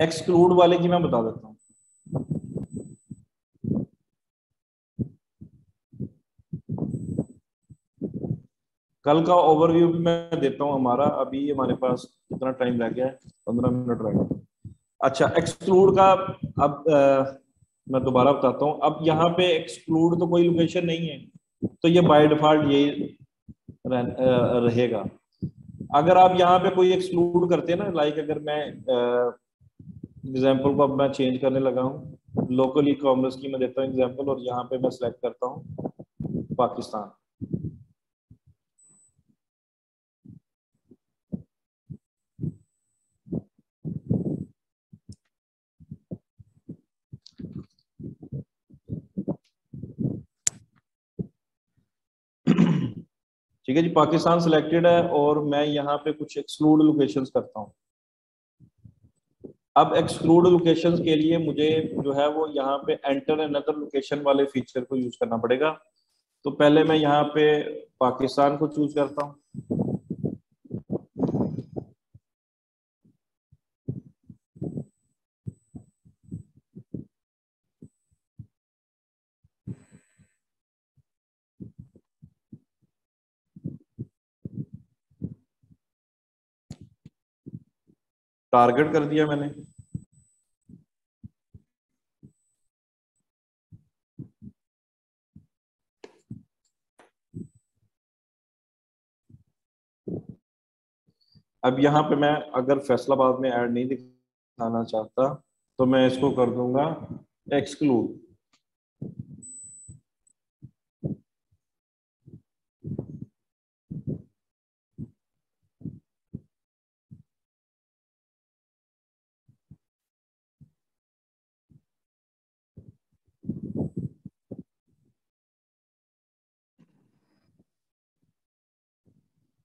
एक्सक्लूड वाले की मैं बता देता हूँ। कल का ओवरव्यू भी मैं देता हूँ हमारा, अभी हमारे पास कितना टाइम रह गया है, 15 मिनट रह गए। अच्छा एक्सक्लूड का, अब मैं दोबारा बताता हूँ। अब यहाँ पे एक्सक्लूड तो कोई लोकेशन नहीं है, तो ये बाय डिफॉल्ट यही रहेगा। अगर आप यहाँ पे कोई एक्सक्लूड करते हैं ना, लाइक अगर मैं एग्जाम्पल को अब मैं चेंज करने लगा हूँ, लोकल ई कॉमर्स की मैं देता हूँ एग्जाम्पल, और यहाँ पे मैं सेलेक्ट करता हूँ पाकिस्तान। ठीक है जी, पाकिस्तान सिलेक्टेड है और मैं यहाँ पे कुछ एक्सक्लूड लोकेशंस करता हूँ। अब एक्सक्लूड लोकेशंस के लिए मुझे जो है वो यहाँ पे एंटर अनदर लोकेशन वाले फीचर को यूज करना पड़ेगा। तो पहले मैं यहाँ पे पाकिस्तान को चूज करता हूँ। टारगेट कर दिया मैंने। अब यहाँ पे मैं अगर फैसलाबाद में ऐड नहीं दिखाना चाहता तो मैं इसको कर दूंगा एक्सक्लूड।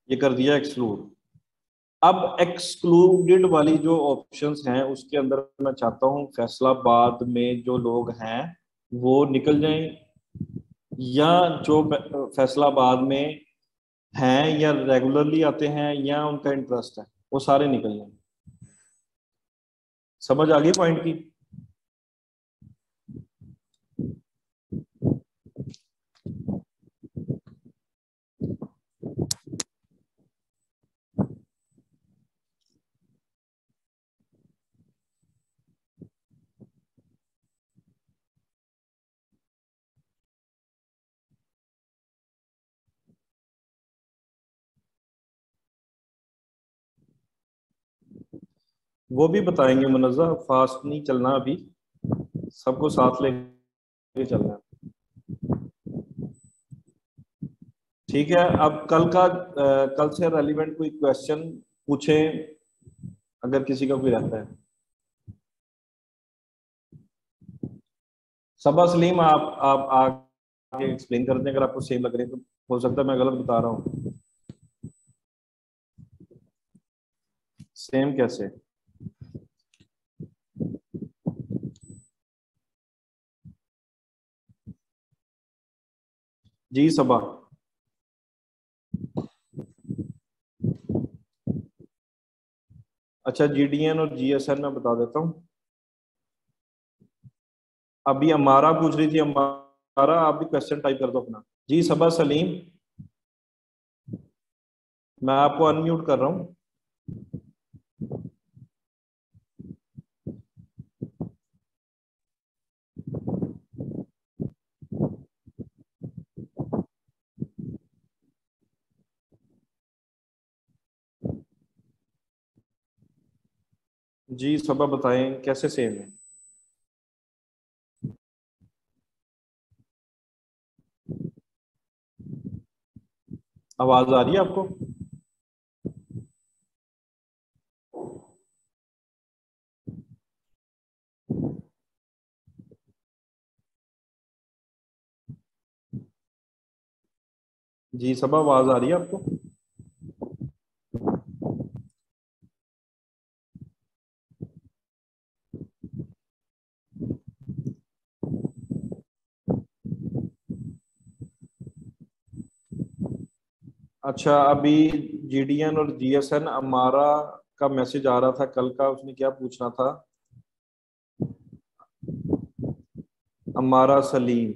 ये कर दिया एक्सक्लूड। अब एक्सक्लूडेड वाली जो ऑप्शंस हैं उसके अंदर मैं चाहता हूँ फैसलाबाद में जो लोग हैं वो निकल जाएं, या जो फैसलाबाद में हैं या रेगुलरली आते हैं या उनका इंटरेस्ट है वो सारे निकल जाएं। समझ आ गई पॉइंट की? वो भी बताएंगे मुनज़्ज़ा, फास्ट नहीं चलना अभी, सबको साथ लेके चलना है। ठीक है, अब कल का कल से रेलिवेंट कोई क्वेश्चन पूछें अगर किसी का कोई रहता है। सबा सलीम, आप आगे एक्सप्लेन कर दें अगर आपको सेम लग रही है तो, हो सकता है मैं गलत बता रहा हूँ। सेम कैसे? जी सबा। अच्छा जीडीएन और जीएसएन मैं बता देता हूँ। अभी हमारा पूछ रही थी, हमारा अमारा, आप भी क्वेश्चन टाइप कर दो अपना। जी सबा सलीम, मैं आपको अनम्यूट कर रहा हूँ। जी सबा बताएं कैसे सेम है। आवाज आ रही है आपको? जी सबा आवाज आ रही है आपको? अच्छा, अभी जीडीएन और जीएसएन अमारा का मैसेज आ रहा था कल का, उसने क्या पूछना था? अमारा सलीम।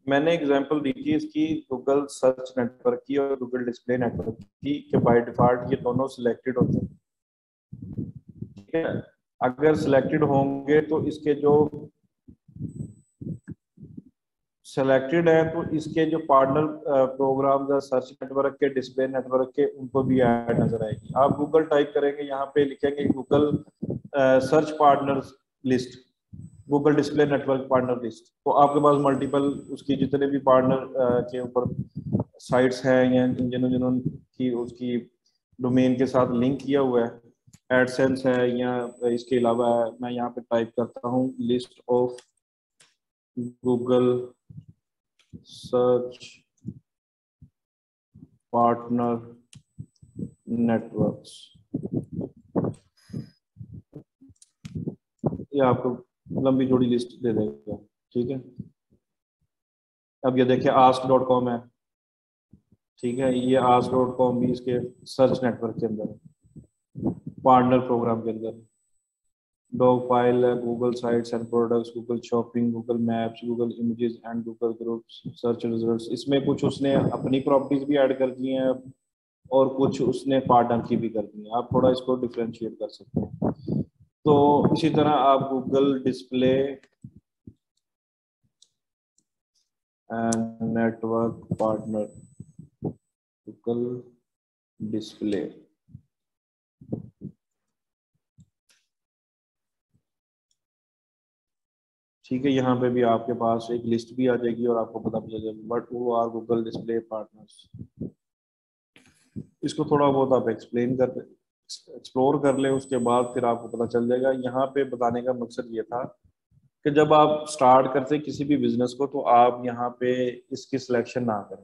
मैंने एग्जांपल दी थी इसकी गूगल सर्च नेटवर्क की और गूगल डिस्प्ले नेटवर्क की, कि बाय डिफॉल्ट ये दोनों सिलेक्टेड होते हैं। ठीक है, अगर सिलेक्टेड होंगे तो इसके जो सिलेक्टेड है तो इसके जो पार्टनर प्रोग्राम सर्च नेटवर्क के, डिस्प्ले नेटवर्क के, उनको भी ऐड नजर आएगी। आप गूगल टाइप करेंगे, यहाँ पे लिखेंगे Google search partner list, Google display network partner list, तो आपके पास मल्टीपल उसकी जितने भी पार्टनर के ऊपर साइट्स हैं या जिन्होंने उसकी डोमेन के साथ लिंक किया हुआ है, एडसेंस है या इसके अलावा मैं यहाँ पे टाइप करता हूँ list of Google search partner networks, ये आपको लंबी जोड़ी लिस्ट दे देगा। ठीक है, अब ये देखिए ask.com है। ठीक है, ये ask.com भी इसके सर्च नेटवर्क के अंदर है, पार्टनर प्रोग्राम के अंदर। डॉग फाइल है, Google sites and products, Google shopping, Google maps, Google images and Google groups, search results. इसमें कुछ उसने अपनी प्रॉपर्टीज भी ऐड कर दी हैं और कुछ उसने पार्टनर की भी कर दी है। आप थोड़ा इसको डिफ्रेंशिएट कर सकते हैं। तो इसी तरह आप Google display and network partner, Google display, ठीक है, यहाँ पे भी आपके पास एक लिस्ट भी आ जाएगी और आपको पता चल जाएगा बट वो आर गूगल डिस्प्ले पार्टनर्स। इसको थोड़ा बहुत आप एक्सप्लोर कर ले, उसके बाद फिर आपको पता चल जाएगा। यहाँ पे बताने का मकसद ये था कि जब आप स्टार्ट करते किसी भी बिजनेस को तो आप यहाँ पे इसकी सिलेक्शन ना करें,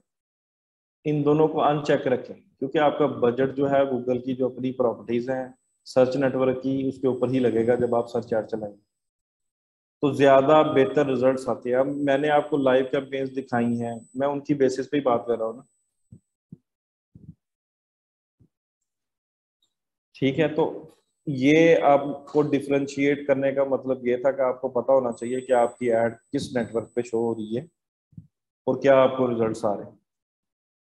इन दोनों को अनचेक रखें, क्योंकि आपका बजट जो है गूगल की जो अपनी प्रॉपर्टीज हैं सर्च नेटवर्क की उसके ऊपर ही लगेगा जब आप सर्च ऐड चलाएंगे, तो ज्यादा बेहतर रिजल्ट्स आते हैं। अब मैंने आपको लाइव कैंपेन्स दिखाई हैं, मैं उनकी बेसिस पे ही बात कर रहा हूँ ना। ठीक है, तो ये आपको डिफरेंशिएट करने का मतलब ये था कि आपको पता होना चाहिए कि आपकी एड किस नेटवर्क पे शो हो रही है और क्या आपको रिजल्ट्स आ रहे हैं।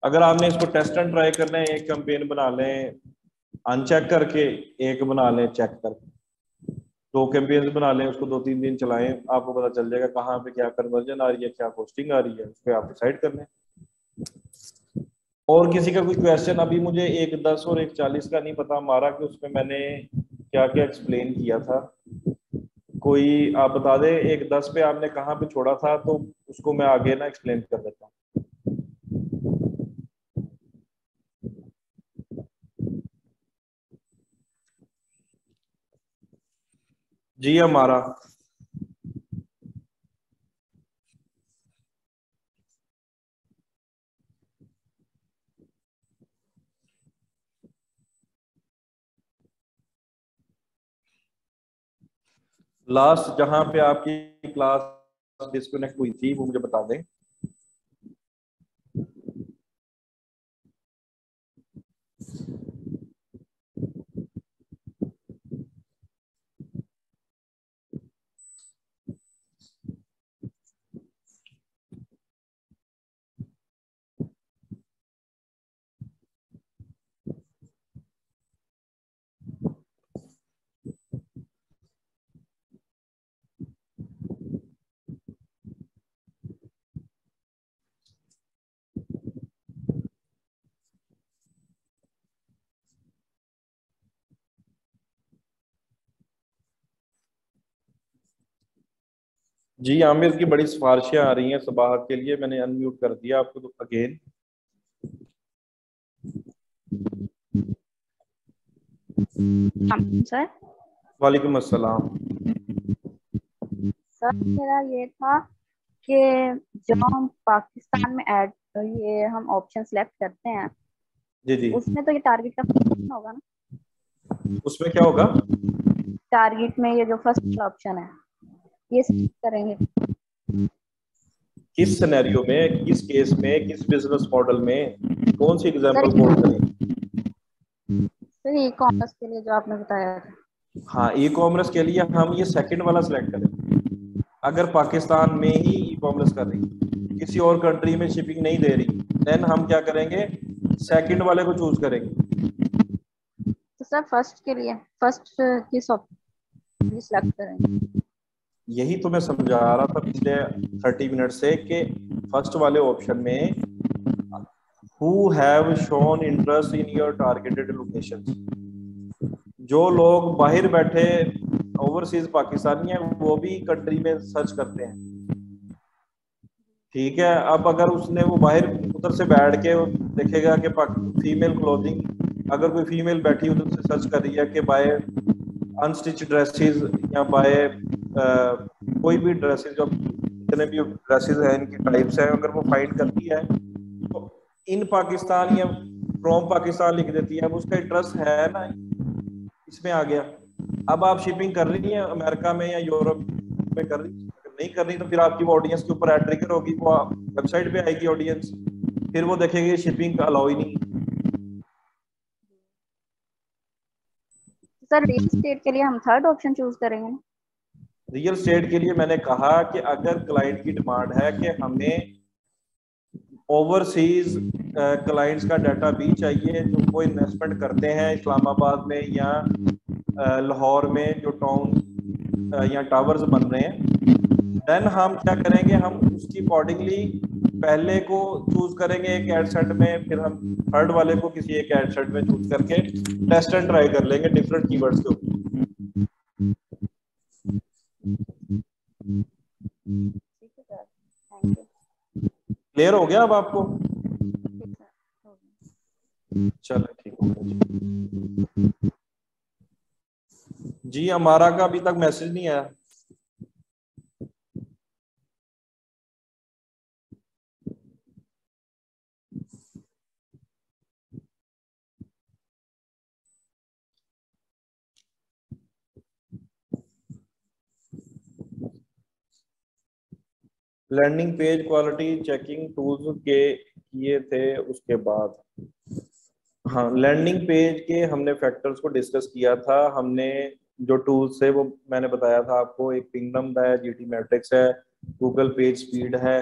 अगर आपने इसको टेस्ट एंड ट्राई करना है, एक कैंपेन बना लें अनचेक करके, एक बना लें चेक करके, दो कैंपेन बना लें, उसको 2-3 दिन चलाएं, आपको पता चल जाएगा कहाँ पे क्या कन्वर्जन आ रही है, क्या कॉस्टिंग आ रही है, उस पर आप डिसाइड कर लें। और किसी का कोई क्वेश्चन? अभी मुझे एक 10 और एक 40 का नहीं पता हमारा कि उसमें मैंने क्या क्या एक्सप्लेन किया था। कोई आप बता दे, एक 10 पे आपने कहाँ पे छोड़ा था तो उसको मैं आगे ना एक्सप्लेन कर देता हूँ। जी हमारा लास्ट जहां पे आपकी क्लास डिस्कनेक्ट हुई थी वो मुझे बता दें। जी आमिर की बड़ी सिफारिशें आ रही हैं सबाह के लिए, मैंने अनम्यूट कर दिया आपको तो अगेन। सर। वालेकुम अस्सलाम। सर मेरा ये था कि जब हम पाकिस्तान में ऐड ये हम ऑप्शन सेलेक्ट करते हैं, जी जी। उसमें तो ये टारगेट का ऑप्शन होगा ना? उसमें क्या होगा? टारगेट में ये जो फर्स्ट ऑप्शन है ये select करेंगे। किस सिनेरियो में, किस केस में, किस बिजनेस मॉडल में, कौन सी सर एग्जांपल कोट करें? सर ई कॉमर्स के लिए जो आपने बताया था। हाँ, ई कॉमर्स के लिए हम ये सेकंड वाला सिलेक्ट करें। अगर पाकिस्तान में ही ई कॉमर्स कर रही, किसी और कंट्री में शिपिंग नहीं दे रही, देन हम क्या करेंगे, सेकंड वाले को चूज करेंगे। तो सर फर्स्ट के लिए फर्स्ट किस ऑप्शन सेलेक्ट करेंगे? यही तो मैं समझा रहा था पिछले 30 मिनट से कि फर्स्ट वाले ऑप्शन में who have shown interest in your targeted location, जो लोग बाहर बैठे ओवरसीज पाकिस्तानी हैं वो भी कंट्री में सर्च करते हैं। ठीक है, अब अगर उसने वो बाहर उधर से बैठ के देखेगा कि फीमेल क्लोथिंग, अगर कोई फीमेल बैठी उधर से सर्च कर रही है कि बाय अनस्टिच ड्रेसेस या बाय कोई भी ड्रेसेस, जो जितने भी ड्रेसेस हैं इनकी टाइप्स हैं, अगर वो फाइंड करती है तो इन पाकिस्तान या फ्रॉम पाकिस्तान लिख देती है, अब उसका इंटरेस्ट है ना इसमें आ गया। अब आप शिपिंग कर रही हैं अमेरिका में या यूरोप में कर रही, अगर नहीं कर रही तो फिर आपकी वो ऑडियंस के ऊपर ट्रिगर होगी, वो वेबसाइट पे आएगी ऑडियंस, फिर वो देखेगी शिपिंग का अलाउ ही नहीं। तो सर रियल एस्टेट के लिए हम थर्ड ऑप्शन चूज करेंगे ना? रियल स्टेट के लिए मैंने कहा कि अगर क्लाइंट की डिमांड है कि हमें ओवरसीज क्लाइंट्स का डाटा भी चाहिए जो वो इन्वेस्टमेंट करते हैं इस्लामाबाद में या लाहौर में जो टाउन या टावर्स बन रहे हैं, देन हम क्या करेंगे, हम उसकी अकॉर्डिंगली पहले को चूज करेंगे एक एड सेट में, फिर हम थर्ड वाले को किसी एक एड सेट में चूज करके टेस्ट एंड ट्राई कर लेंगे डिफरेंट कीवर्ड्स के ऊपर। ठीक है सर, थैंक यू। क्लियर हो गया अब आपको? ठीक सर, हो गया। चलो ठीक हो गया जी। हमारा का अभी तक मैसेज नहीं आया। Landing page quality checking tools के किए थे उसके बाद, हाँ लैंडिंग पेज के हमने फैक्टर्स को डिस्कस किया था हमने। जो टूल्स है वो मैंने बताया था आपको, एक पिंगडम है, जीटी मैट्रिक्स है, गूगल पेज स्पीड है।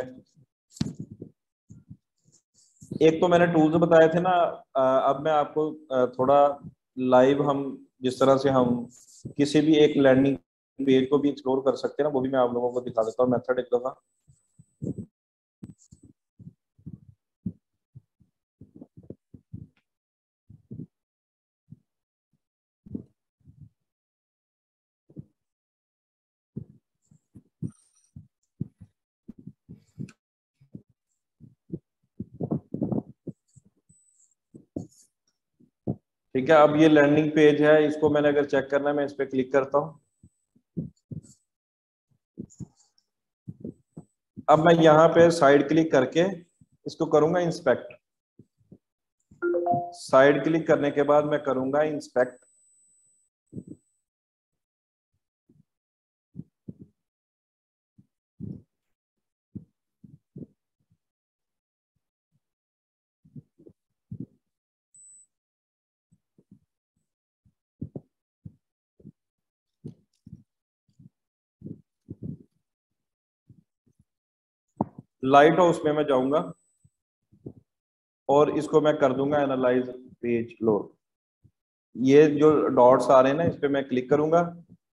एक तो मैंने टूल्स बताए थे ना, अब मैं आपको थोड़ा लाइव हम जिस तरह से हम किसी भी एक लैंडिंग पेज को भी एक्सप्लोर कर सकते हैं ना, वो भी मैं आप लोगों को दिखा देता हूँ मेथड एक दफा। ठीक है, अब ये लैंडिंग पेज है, इसको मैंने अगर चेक करना है मैं इस पर क्लिक करता हूँ। अब मैं यहाँ पे साइड क्लिक करके इसको करूंगा इंस्पेक्ट। साइड क्लिक करने के बाद मैं करूंगा इंस्पेक्ट। लाइट हाउस में मैं जाऊंगा और इसको मैं कर दूंगा एनालाइज पेज लोड। ये जो डॉट्स आ रहे हैं ना, इस पे मैं क्लिक करूंगा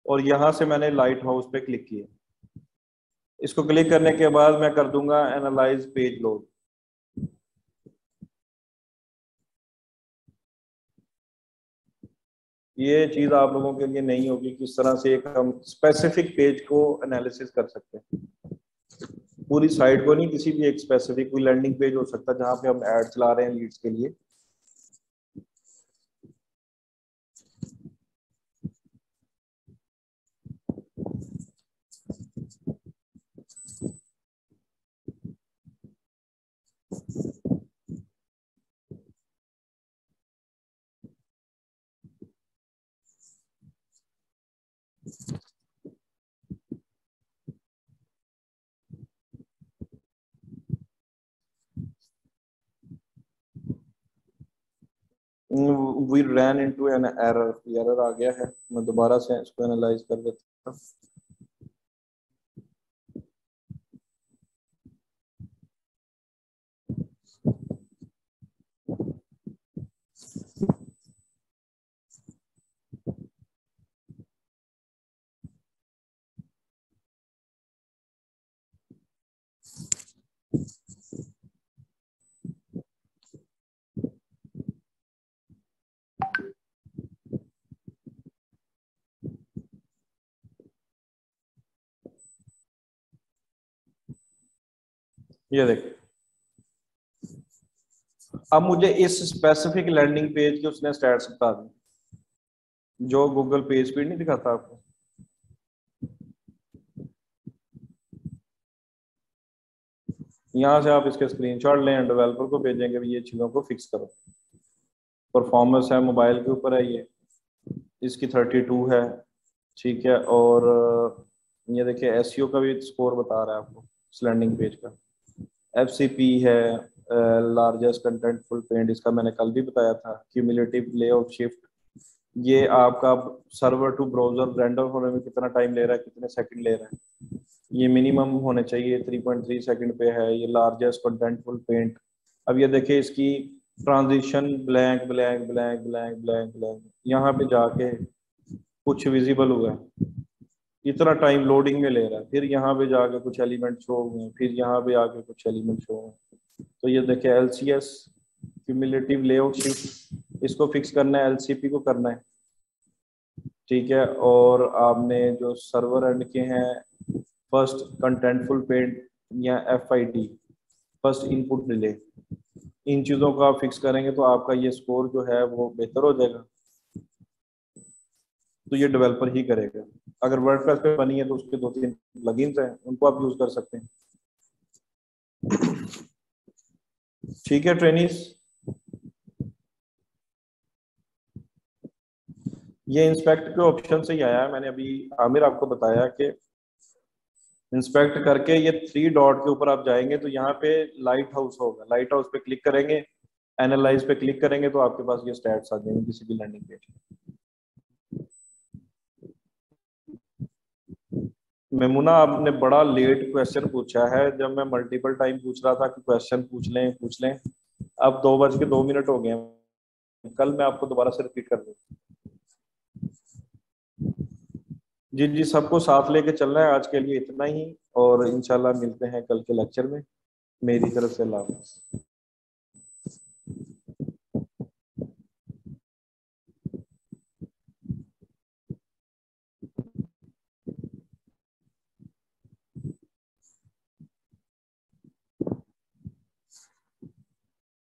और यहां से मैंने लाइट हाउस पे क्लिक किया। इसको क्लिक करने के बाद मैं कर दूंगा एनालाइज पेज लोड। ये चीज आप लोगों के लिए नहीं होगी, किस तरह से एक हम स्पेसिफिक पेज को एनालिसिस कर सकते हैं। पूरी साइट को नहीं, किसी भी एक स्पेसिफिक कोई लैंडिंग पेज हो सकता है जहां पे हम ऐड चला रहे हैं लीड्स के लिए। We ran into an error आ गया है, मैं दोबारा से इसको एनालाइज कर देता हूँ। ये देखिए, अब मुझे इस स्पेसिफिक लैंडिंग पेज के उसने स्टैट्स बता दी जो गूगल पेज स्पीड नहीं दिखाता आपको। यहाँ से आप इसके स्क्रीनशॉट लें, डेवलपर को भेजेंगे भी ये चीज़ों को फिक्स करो। परफॉर्मेंस है मोबाइल के ऊपर है, ये इसकी 32 है, ठीक है। और ये देखिए एसईओ का भी स्कोर बता रहा है आपको इस लैंडिंग पेज का। एफसीपी है, लार्जेस्ट कंटेंटफुल पेंट, इसका मैंने कल भी बताया था। क्यूमुलेटिव लेआउट शिफ्ट, ये आपका सर्वर टू ब्राउजर रेंडर होने में कितना टाइम ले रहा है, कितने सेकंड ले रहा है, ये मिनिमम होने चाहिए 3.3 सेकंड पे है। ये लार्जेस्ट कंटेंटफुल पेंट। अब ये देखिए इसकी transition blank blank blank blank blank blank, यहाँ पे जाके कुछ विजिबल हुआ है, इतना टाइम लोडिंग में ले रहा है, फिर यहाँ पे जाके कुछ एलिमेंट शो हुए, फिर यहाँ पे आके कुछ एलिमेंट शो हुए। तो ये देखिए एलसीएस क्यूमुलेटिव लेआउट शिफ्ट, इसको फिक्स करना है, एलसीपी को करना है, ठीक है। और आपने जो सर्वर एंड के हैं फर्स्ट कंटेंटफुल पेंट या एफआईडी, फर्स्ट इनपुट डिले, इन चीज़ों को आप फिक्स करेंगे तो आपका ये स्कोर जो है वो बेहतर हो जाएगा। तो ये डेवलपर ही करेगा। अगर वर्डप्रेस पे बनी है तो उसके 2-3 प्लगइन्स हैं, उनको आप यूज कर सकते हैं, ठीक है ट्रेनिस। ये इंस्पेक्ट के ऑप्शन से ही आया है, मैंने अभी आमिर आपको बताया कि इंस्पेक्ट करके ये 3 डॉट के ऊपर आप जाएंगे तो यहाँ पे लाइट हाउस होगा, लाइट हाउस पे क्लिक करेंगे, एनालाइज पे क्लिक करेंगे तो आपके पास ये स्टैट्स आ जाएंगे किसी भी लैंडिंग पेज। मेमुना आपने बड़ा लेट क्वेश्चन पूछा है, जब मैं मल्टीपल टाइम पूछ रहा था कि क्वेश्चन पूछ लें। अब 2:02 हो गए हैं, कल मैं आपको दोबारा से रिपीट कर दूँ। जी जी, सबको साथ लेके चलना है। आज के लिए इतना ही, और इंशाल्लाह मिलते हैं कल के लेक्चर में। मेरी तरफ से अल्लाह हाफ़िज़।